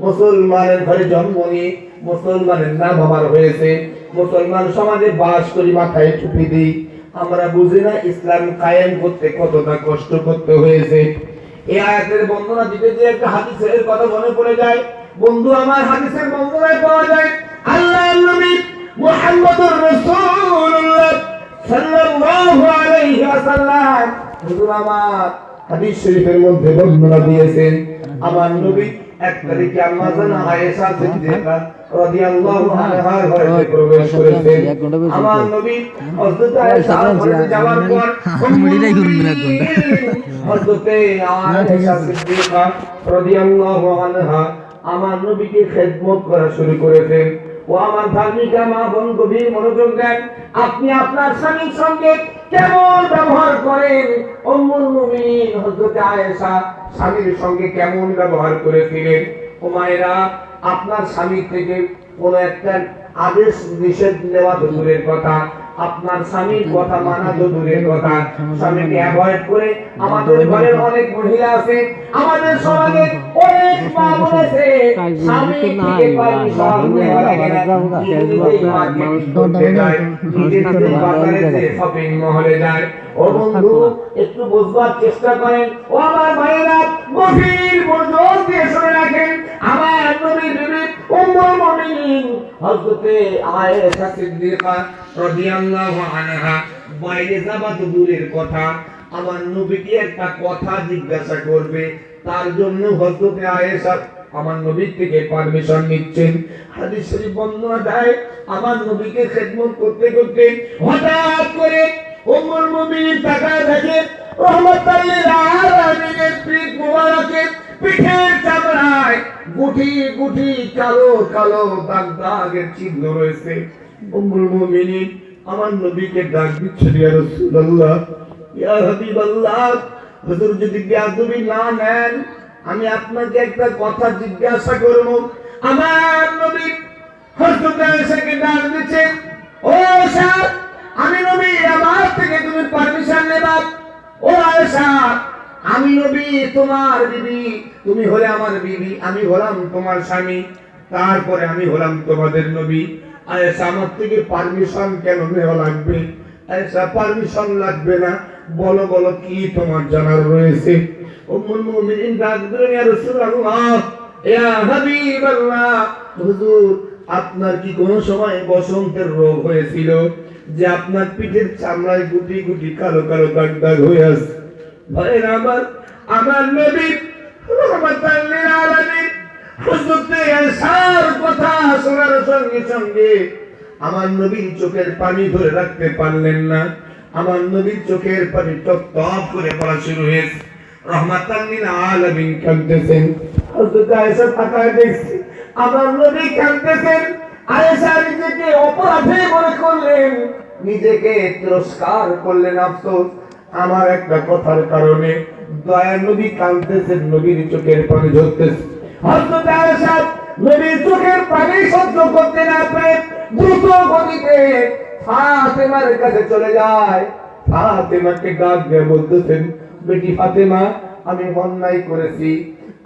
মুসলমানের ঘরে জন্ম নিয়ে মুসলমানের নাম আমার হয়েছে, মুসলমান সমাজে বাস করি, মাথায় টুপি দিই, আমরা বুঝি না ইসলাম কায়েম করতে কতটা কষ্ট করতে হয়েছে। এই আয়াতের বর্ণনা দিতে যে একটা হাদিসের কথা মনে পড়ে যায়। বন্ধু আমার, হাদিসের বর্ণনায় পাওয়া যায়, আল্লাহর নবী মুহাম্মদুর রাসূলুল্লাহ সাল্লাল্লাহু আলাইহি ওয়াসাল্লাম, হুজুর আমার হাদিস শরীফের মধ্যে বর্ণনা দিয়েছেন, আমার নবী এক তারিখে আম্মা জানা আয়েশা সিদ্দিকা রাদিয়াল্লাহু আনহার ঘরে প্রবেশ করেছেন। আমার নবী হযরত আয়েশা ঘরে যাওয়ার পর হযরত আয়েশা সিদ্দিকা রাদিয়াল্লাহু আনহা আমার নবীকে খেদমত করা শুরু করেছেন। ও আমার ধার্মিকা মা বোন, গভীর মনোযোগ দেন। আপনি আপনার স্বামীর সঙ্গে কেমন ব্যবহার করেন? উম্মুল মুমিনিন হযরত আয়েশা স্বামীর সঙ্গে কেমন ব্যবহার করেছিলেন? ও মায়েরা, আপনার স্বামী থেকে কোন একটা আদেশ নিষেধ নেওয়া তো দূরের কথা, আপনার স্বামীর কথা মানা তো দূরের কথা, স্বামীকে অ্যাভয়েড করে আমাদের ঘরের অনেক মহিলা আছে, আমাদের সমাজে অনেক মা বোন আছে, স্বামী থেকে পারমিশন নেওয়া লাগে না, নিজেদের বাজারে শপিং মহলে যায়। ও বন্ধু, একটু বুঝবার চেষ্টা করেন। ও আমার ভাইয়েরা, গভীর মনোযোগ দিয়ে শুনে রাখেন। আমার নবীর বিবি উম্মুল মুমিনিন হযরত আয়েশা সিদ্দিকা রাদিয়াল্লাহু আনহা বাইরে যাবা তো দূরের কথা, আমার নবীকে একটা কথা জিজ্ঞাসা করবে, তার জন্য হযরত আয়েশা আমার নবীর থেকে পারমিশন নিচ্ছেন। হাদিস শরীফ বর্ণনা দেয়, আমার নবীকে খেদমত করতে করতে হঠাৎ করে উম্মুল মুমিনিন তাকায় দেখে রাহমাতুল লিল আলামিনের পিঠ মুবারকে, পিঠের চামড়ায় গুটি গুটি কালো কালো দাগ দাগের চিহ্ন রয়েছে। উম্মুল মুমিনিন আমার নবীকে ডাক দিচ্ছেন, ইয়া রাসূলুল্লাহ, ইয়া হাবিবাল্লাহ, হুজুর যদি বেয়াদবি না নেন, আমি আপনাকে একটা কথা জিজ্ঞাসা করব। আমার নবী হযরত আয়েশাকে ডাক দিচ্ছেন, ও আয়েশা, আমি নবী, আমার থেকে তুমি পারমিশন নেবা। ও আয়েশা, আমি নবী তোমার বিবি, তুমি হলে আমার বিবি, আমি হলাম তোমার স্বামী, তারপরে আমি হলাম তোমাদের নবী। আয়েশা আমার থেকে পারমিশন কেন নেওয়া লাগবে? আয়েশা পারমিশন লাগবে না, বলো বলো কি তোমার জানার রয়েছে? উম্মুল মুমিনিন ডাক দিলেন, ইয়া রাসূলুল্লাহ, ইয়া হাবিবাল্লাহ, হুজুর আপনার কি কোনো সময় বসন্তের রোগ হয়েছিল যে আপনার পিঠের চামড়ায় গুটি গুটি কালো কালো দাগ দাগ হয়ে আছে? ভাইরা আমার নবী রাহমাতাল লিল আলামিন হযরতে আয়েশার কথা শোনার সঙ্গে সঙ্গে আমার নবীর চোখের পানি ধরে রাখতে পারলেন না। আমার নবীর চোখের পানি টপ টপ করে পড়া শুরু হয়েছে। রাহমাতাল লিল আলামিন কাঁদতেছেন। হযরতে আয়েশা তাকায় দেখছে আমার নবী কাঁদতেছেন। আয়েশা নিজেকে অপরাধী মনে করলেন, নিজেকে তিরস্কার করলেন। আফসোস, আমার একটা কথার কারণে দয়ার নবী কাঁদতেছেন, নবীর চোখের পানি ঝরতেছে। হযরত আয়েশা নবীর চোখের পানি সহ্য করতে না পেরে দ্রুত গতিতে ফাতেমার কাছে চলে যায়। ফাতেমাকে ডাক দিয়ে বলতেছেন, বেটি ফাতেমা, আমি অন্যায় করেছি,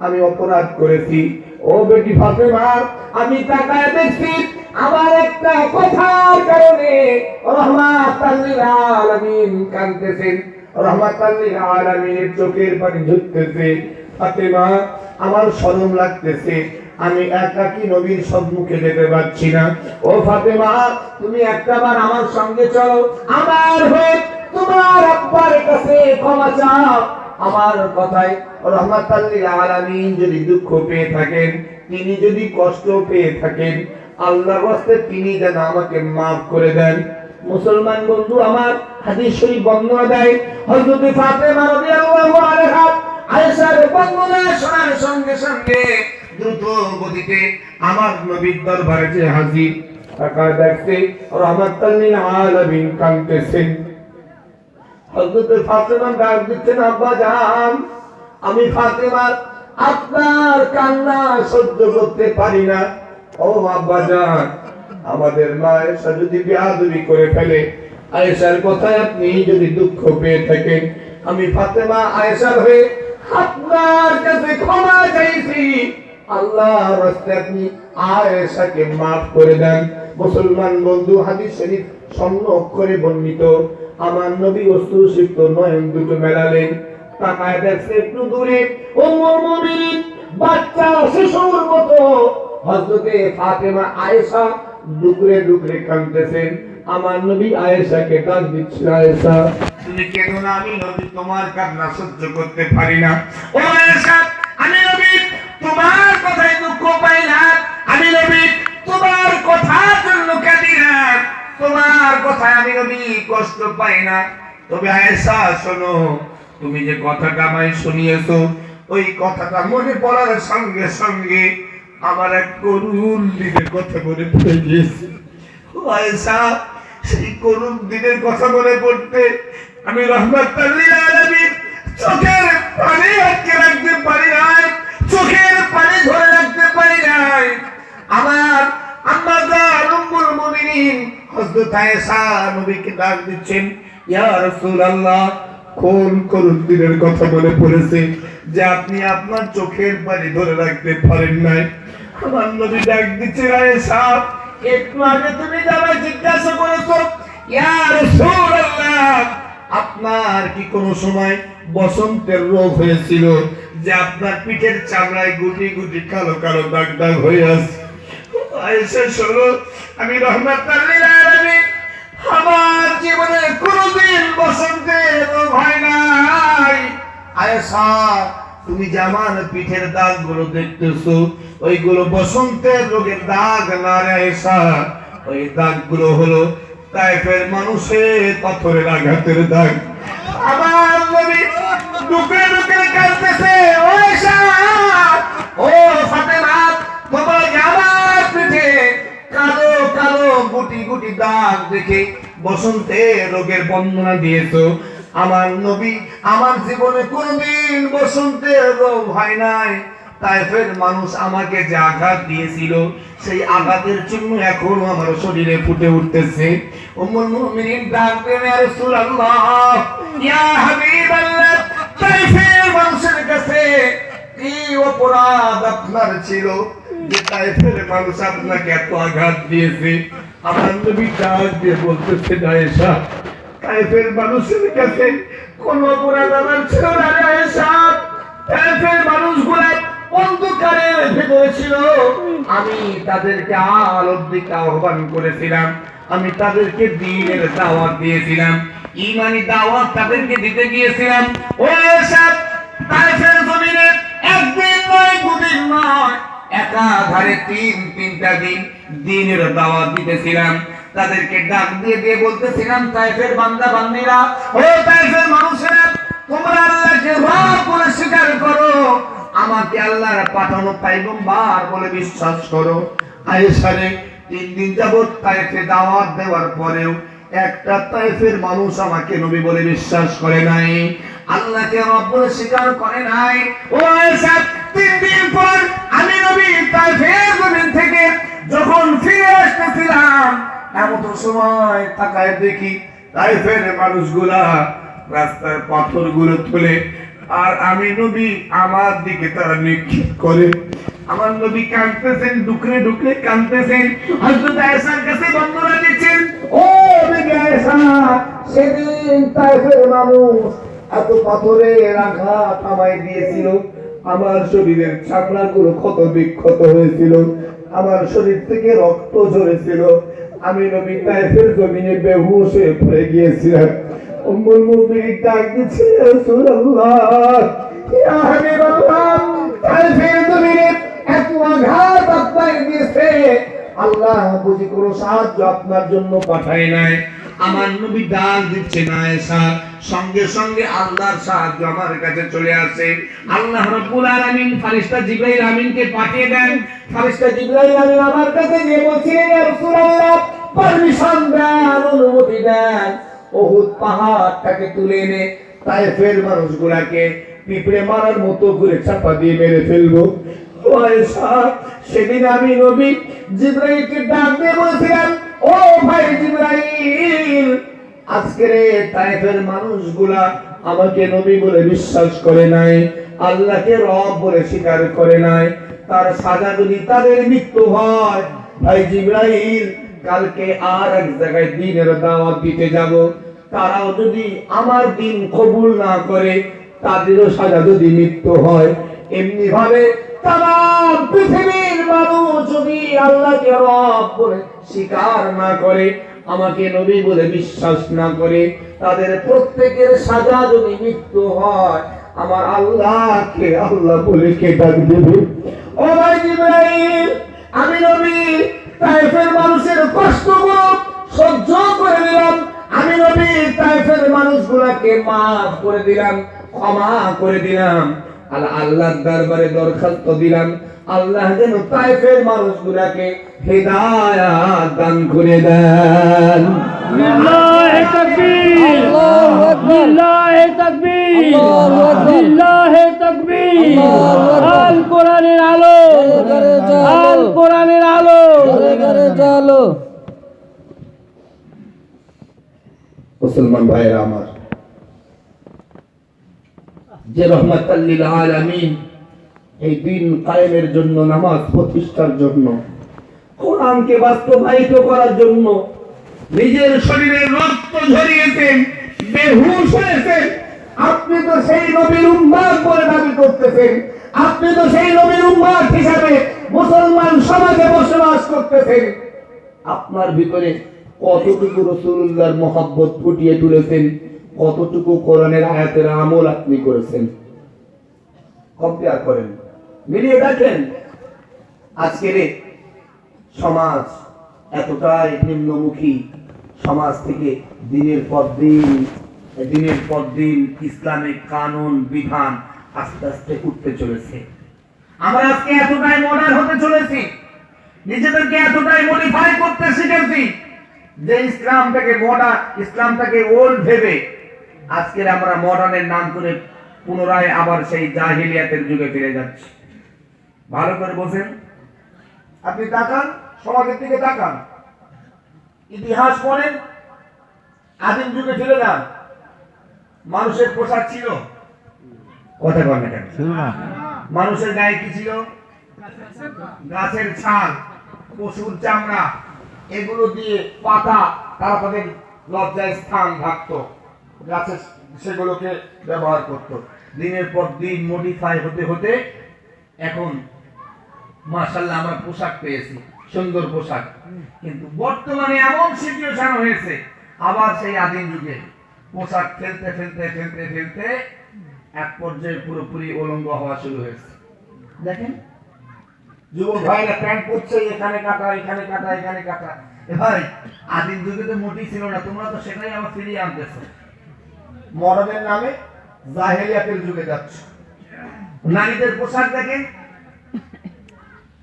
আমি অপরাধ করেছি। ও বেটি ফাতেমা, আমি তাকায় দেখছি আমার একটা কথার কারণে রাহমাতাল লিল আলামিন কাঁদতেছেন। রাহমাতাল লিল আলামিনের চোখের পানি ঝরতেছে। ফাতেমা, আমার শরম লাগতেছে, আমি একাকী নবীর সম্মুখে যেতে পারছি না। ও ফাতেমা, তুমি একটাবার আমার সঙ্গে চলো, আমার হয়ে তোমার আব্বার কাছে ক্ষমা চাও। আমার কথায় রাহমাতাল লিল আলামিন যদি দুঃখ পেয়ে থাকেন, তিনি যদি কষ্ট পেয়ে থাকেন, আল্লাহর ওয়াস্তে তিনি যেন আমাকে maaf করে দেন। মুসলমান বন্ধু আমার, হাদিস শরীফ বর্ণনা দেয় হযরত ফাতেমা রাদিয়াল্লাহু আনহা আয়েশার বর্ণনা শোনার সঙ্গে সঙ্গে দ্রুত গতিতে আমার নবীর দরবারে যে হাজির। তাকায় দেখতে রাহমাতাল লিল আলামিন কাঁদতেছেন। হযরত ফাতেমা ডাক দিচ্ছেন, আব্বা জান, আমি ফাতেমা আপনার কান্না সহ্য করতে পারি না। ও আব্বা জান, আমাদের মা আয়েশা যদি বেয়াদবি করে ফেলে, আয়েশার কথায় আপনি যদি দুঃখ পেয়ে থাকেন, আমি ফাতেমা আয়েশার হয়ে আপনার কাছে ক্ষমা চাইছি। আল্লাহর রাস্তে আপনি আয়েশাকে maaf করে দেন। মুসলমান বন্ধু, হাদিস শরীফ স্বর্ণ অক্ষরে বর্ণিত। আমার নবী অশ্রুসিক্ত নয়ন দুটো মেলালেন, তাকায় দেখছে একটু দূরে উম্মুল মুমিনিন বাচ্চা শিশুর মতো হযরতে ফাতেমা আয়েশা ডুকরে ডুকরে কাঁদতেছেন। আমার নবী আয়েশাকে ডাক দিচ্ছেন, আয়েশা তুমি কেঁদো না, আমি নবী তোমার কান্না সহ্য করতে পারি না। ও আয়েশা, আমি নবী তোমার কথায় দুঃখ পাই না, আমি নবী তোমার কথার জন্য কাঁদি না, তোমার কথায় আমি নবী কষ্ট পাই না। তবে আয়েশা শোনো, তুমি যে কথাটা আমায় শুনিয়েছো, ওই কথাটা মনে পড়ার সঙ্গে সঙ্গে আমার এক করুণ দিনের কথা মনে পড়ে গিয়েছে। আয়েশা, সেই করুণ দিনের কথা মনে পড়তে আমি রাহমাতাল লিল আলামিন চোখের পানি আটকে রাখতে পারি নাই, চোখের পানি ধরে রাখতে পারি নাই। আমার আম্মা জান উম্মুল মুমিনিন হযরত আয়েশা নবীকে ডাক দিচ্ছেন, ইয়া রাসূলুল্লাহ, কোন করুণ দিনের কথা মনে পড়েছে যে আপনি আপনার চোখের পানি ধরে রাখতে পারেন নাই? আমার নবী ডাক দিচ্ছেন, আয়েশা, একটু আগে তুমি যারা জিজ্ঞাসা করেছো, ইয়া রাসূলুল্লাহ, আপনার কি কোনো সময় বসন্তের রোগ হয়েছিল যে আপনার পিঠের চামড়ায় গুটি গুটি কালো কালো দাগ দাগ হয়ে আছে? আয়েশা শোনো, আমি রাহমাতাল লিল আলামিন আমার জীবনে কোনোদিন বসন্তের রোগ হয় নাই। আয়েশা, তুমি যে আমার পিঠের দাগগুলো দেখতেছো, ওইগুলো বসন্তের রোগের দাগ না রে আয়েশা, ওই দাগগুলো হলো তায়েফের মানুষের পাথরের আঘাতের দাগ। আমার নবী ডুকে ডুকে কাঁদতেছে, ও আয়েশা, ও ফাতেমা, তোমার আমার পিঠে কালো কালো গুটি গুটি দাগ দেখে বসন্তের রোগের বর্ণনা দিয়েছো। আমার নবী আমার জীবনে কোনোদিন বসন্তের রোগ হয় নাই। তায়েফের মানুষ আমাকে যে আঘাত দিয়েছিল, সেই আঘাতের চিহ্ন এখনো আমার শরীরে ফুটে উঠতেছে। উম্মুল মুমিনিন ডাক দেন, ইয়া রাসূলুল্লাহ, ইয়া হাবিবাল্লাহ, তায়েফের অপরাধ আপনার ছিল যে তায়েফের মানুষ আপনাকে এত আঘাত দিয়েছে? আমার নবী ডাক দিয়ে বলতেছে, আয়েশা, তায়েফের মানুষের কাছে কোন অপরাধ আমার ছিল না রে আয়েশা। তায়েফের মানুষগুলো অন্ধকারের ভেতরে ছিল, আমি তাদেরকে আলোর দিকে আহ্বান করেছিলাম, আমি তাদেরকে দ্বীনের দাওয়াত দিয়েছিলাম, ঈমানি দাওয়াত তাদেরকে দিতে গিয়েছিলাম। ও আয়েশা, তায়েফের জমিনে একদিন নয়, দুদিন নয়, একাধারে তিনটা দিন দ্বীনের দাওয়াত দিতেছিলাম। তাদেরকে ডাক দিয়ে দিয়ে বলতেছিলাম, তায়েফের বান্দা বান্দীরা, ও তায়েফের মানুষেরা, তোমরা আল্লাহকে রব বলে স্বীকার করো, আমাকে আল্লাহর পাঠানো পয়গম্বর বলে বিশ্বাস করো। আয়েশারে 3 দিন যাবত তায়েফে দাওয়াত দেওয়ার পরেও একটা তায়েফের মানুষ আমাকে নবী বলে বিশ্বাস করে নাই, আল্লাহকে রব বলে স্বীকার করে নাই। ও আয়েশা, 3 দিন পর আমি নবী তায়েফের জমিন থেকে যখন ফিরে আসতেছিলাম, এমন সময় তাকায় দেখি তায়েফের মানুষগুলা রাস্তার পাথরগুলো তুলে আর আমি নবী আমার দিকে তারা নিক্ষেপ করে। আমার নবী কাঁদতেছেন, ডুকরে ডুকরে কাঁদতেছেন। হযরত আয়েশার কাছে বর্ণনা দিচ্ছেন, ও বিবি আয়েশা, সেদিন তায়েফের মানুষ এত পাথরের আঘাত আমায় দিয়েছিল, আমার শরীরের চামড়াগুলো ক্ষত বিক্ষত হয়েছিল, আমার শরীর থেকে রক্ত ঝরেছিল, আমি নবী তায়েফের জমিনে বেহুশ হয়ে পড়ে গিয়েছিলাম। উম্মুল মুমিনিন ডাক দিচ্ছে, ইয়া রাসূলুল্লাহ, ইয়া হাবিবাল্লাহ, তায়েফের জমিনে এত আঘাত আপনাকে দিয়েছে, আল্লাহ বুঝি কোনো সাহায্য আপনার জন্য পাঠায় নাই? আমার নবী ডাক দিচ্ছে, না আয়েশা, সঙ্গে সঙ্গে আল্লাহর সাহায্য আমার কাছে চলে আসে। আল্লাহ রাব্বুল আলামিন ফেরেশতা জিবরাইল আমিনকে পাঠিয়ে দেন। ফেরেশতা জিবরাইল আমিন আমার কাছে গিয়ে বলছিলেন, ইয়া রাসূলুল্লাহ, পারমিশন দেন, অনুমতি দেন, উহুদ পাহাড়টাকে তুলে এনে তায়েফের মানুষগুলোকে পিঁপড়ে মারার মতো করে চাপা দিয়ে মেরে ফেলবো। আয়েশা, সেদিন আমি নবী জিবরাইলকে ডাক দিয়ে বলেছিলাম, ও ভাই জিবরাইল, আজকের তায়েফের মানুষগুলা আমাকে নবী বলে বিশ্বাস করে নাই, আল্লাহকে রব বলে স্বীকার করে নাই, তার সাজা যদি তাদের মৃত্যু হয়, ভাই জিবরাইল, কালকে আর এক জায়গায় দ্বীনের দাওয়াত দিতে যাব, তারাও যদি আমার দ্বীন কবুল না করে, তাদেরও সাজা যদি মৃত্যু হয়, এমনি ভাবে তাম পৃথিবীর মানুষ যদি আল্লাহকে রব বলে স্বীকার না করে, আমাকে নবী বলে বিশ্বাস না করে, তাদের প্রত্যেকের সাজা যদি মৃত্যু হয়, আমার আল্লাহকে আল্লাহ বলে কে ডাক দেবে? ও ভাই জিবরাইল, আমি নবী তায়েফের মানুষের কষ্টগুলো সহ্য করে দিলাম, আমি নবী তায়েফের মানুষগুলোকে মাফ করে দিলাম, ক্ষমা করে দিলাম, আল্লাহর দরবারে দরখাস্ত দিলাম, আল্লাহ যেন তায়েফের মানুষগুলোকে হিদায়াত দান করে দেন। লিল্লাহি তাকবীর, আল্লাহু আকবার, লিল্লাহি তাকবীর, আল্লাহু আকবার, লিল্লাহি তাকবীর। আল কোরআনের আলো, আল কোরআনের আলো, আলো। মুসলমান ভাইরা আমার, যে রহমাতাল লিল আলামিন এই দিন কায়েমের জন্য, নামাজ প্রতিষ্ঠার জন্য, কোরআনকে বাস্তবায়িত করার জন্য নিজের শরীরের রক্ত ঝরিয়েছেন, বেহুশ হয়েছেন, আপনি তো সেই নবীর উম্মত বলে দাবি করতেছেন, আপনি তো সেই নবীর উম্মত হিসাবে মুসলমান সমাজে বসবাস করতেছেন, আপনার ভিতরে কতটুকু রাসূলুল্লাহর মহব্বত ফুটিয়ে তুলেছেন, কতটুকু কোরআনের আয়াতের আমল আপনি করেছেন, কম্পেয়ার করেন, মিলিয়ে দেখেন। আজকের সমাজ এতটাই নিম্নমুখী, সমাজ থেকে দিনের পর দিন ইসলামিক কানুন বিধান আস্তে আস্তে উঠতে চলেছে। আমরা আজকে এতটাই মডার্ন হতে চলেছি, নিজেদেরকে এতটাই মডিফাই করতে শিখেছি যে ইসলামটাকে ওল্ড ভেবে আজকে আমরা মডার্নের নাম করে পুনরায় আবার সেই জাহিলিয়াতের যুগে ফিরে যাচ্ছি। ভালো করে বোঝেন, আপনি তাকান, সমাজের দিকে তাকান, ইতিহাস পড়েন, আদিম যুগে ফিরে যান। মানুষের পোশাক ছিল, কথা বলেন কেন? মানুষের গায়ে কি ছিল? গাছের ছাল, পশুর চামড়া, এগুলো দিয়ে পাতা তারা তাদের লজ্জায় স্থান ঢাকতো, গাছের সেগুলোকে ব্যবহার করত। দিনের পর দিন মডিফাই হতে হতে এখন মাশাআল্লাহ আমরা পোশাক পেয়েছি, সুন্দর পোশাক। কিন্তু বর্তমানে এমন সিচুয়েশন হয়েছে, আবার সেই আদিম যুগে পোশাক ফেলতে ফেলতে ফেলতে ফেলতে এক পর্যায়ে পুরোপুরি উলঙ্গ হওয়া শুরু হয়েছে। দেখেন যুবক ভাইরা প্যান্ট পরছে, এখানে কাটা এখানে কাটা এখানে কাটা। এ ভাই, আদিম যুগে তো মোটেই ছিল না, তোমরা তো সেটাই আবার ফিরিয়ে আনতেছো। মডার্নের নামে জাহেলিয়াতের যুগে যাচ্ছ। নারীদের পোশাক দেখেন,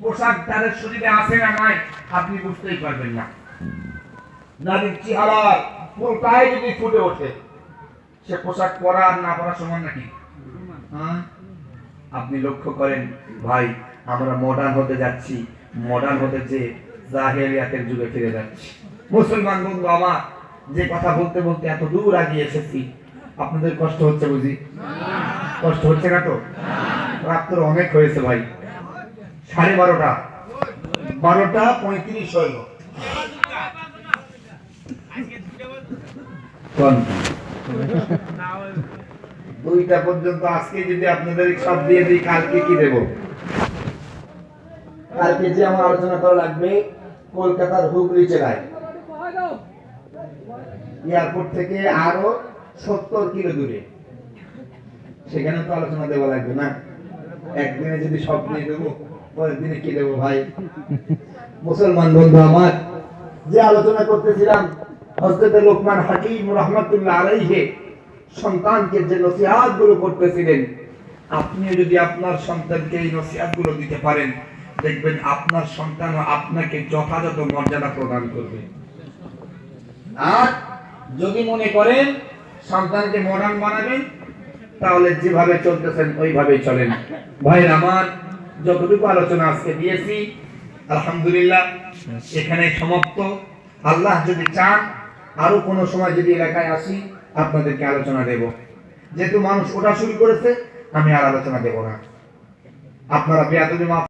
পোশাক তাদের শরীরে আছে না নাই আপনি বুঝতেই পারবেন না। নারীর চেহারার পুরোটাই যদি ফুটে ওঠে, সে পোশাক পরা আর না পরা সমান নাকি? হ্যাঁ, আপনি লক্ষ্য করেন ভাই, আমরা মডার্ন হতে যাচ্ছি, মডার্ন হতে যে জাহেলিয়াতের যুগে ফিরে যাচ্ছি। মুসলমান বন্ধু আমার, যে কথা বলতে বলতে এত দূর আগিয়ে এসেছি, আপনাদের কষ্ট হচ্ছে বুঝি? কষ্ট হচ্ছে না তো? রাত্র অনেক হয়েছে ভাই, 12:30, 12:35 হইল। দুইটা পর্যন্ত আজকে যদি আপনাদের সব দিয়ে দিই, কালকে কি দেব? কালকে যে আমার আলোচনা করা লাগবে কলকাতার হুগলি জেলায়, এয়ারপোর্ট থেকে আরো 70 কিলো দূরে, সেখানে তো আলোচনা দেওয়া লাগবে না। একদিনে যদি সব দিয়ে দেবো, পরের দিনে কি দেবো ভাই? মুসলমান বন্ধু আমার, যে আলোচনা করতেছিলাম হযরত লোকমান হাকিম রাহমাতুল্লাহ আলাইহি সন্তানকে যে নসিহত গুলো করতেছিলেন, আপনিও যদি আপনার সন্তানকে এই নসিহত গুলো দিতে পারেন, দেখবেন আপনার সন্তানও আপনাকে যথাযথ মর্যাদা প্রদান করবে। আর যদি মনে করেন সন্তানকে মডার্ন বানাবেন, তাহলে যেভাবে চলতেছেন ওইভাবেই চলেন। ভাইরা আমার, যতটুকু আলোচনা আজকে দিয়েছি আলহামদুলিল্লাহ এখানে সমাপ্ত। আল্লাহ যদি চান আরো কোনো সময় যদি এলাকায় আসি, আপনাদেরকে আলোচনা দেব। যেহেতু মানুষ ওটা শুরু করেছে, আমি আর আলোচনা দেব না। আপনারা বেয়াদবি মাফ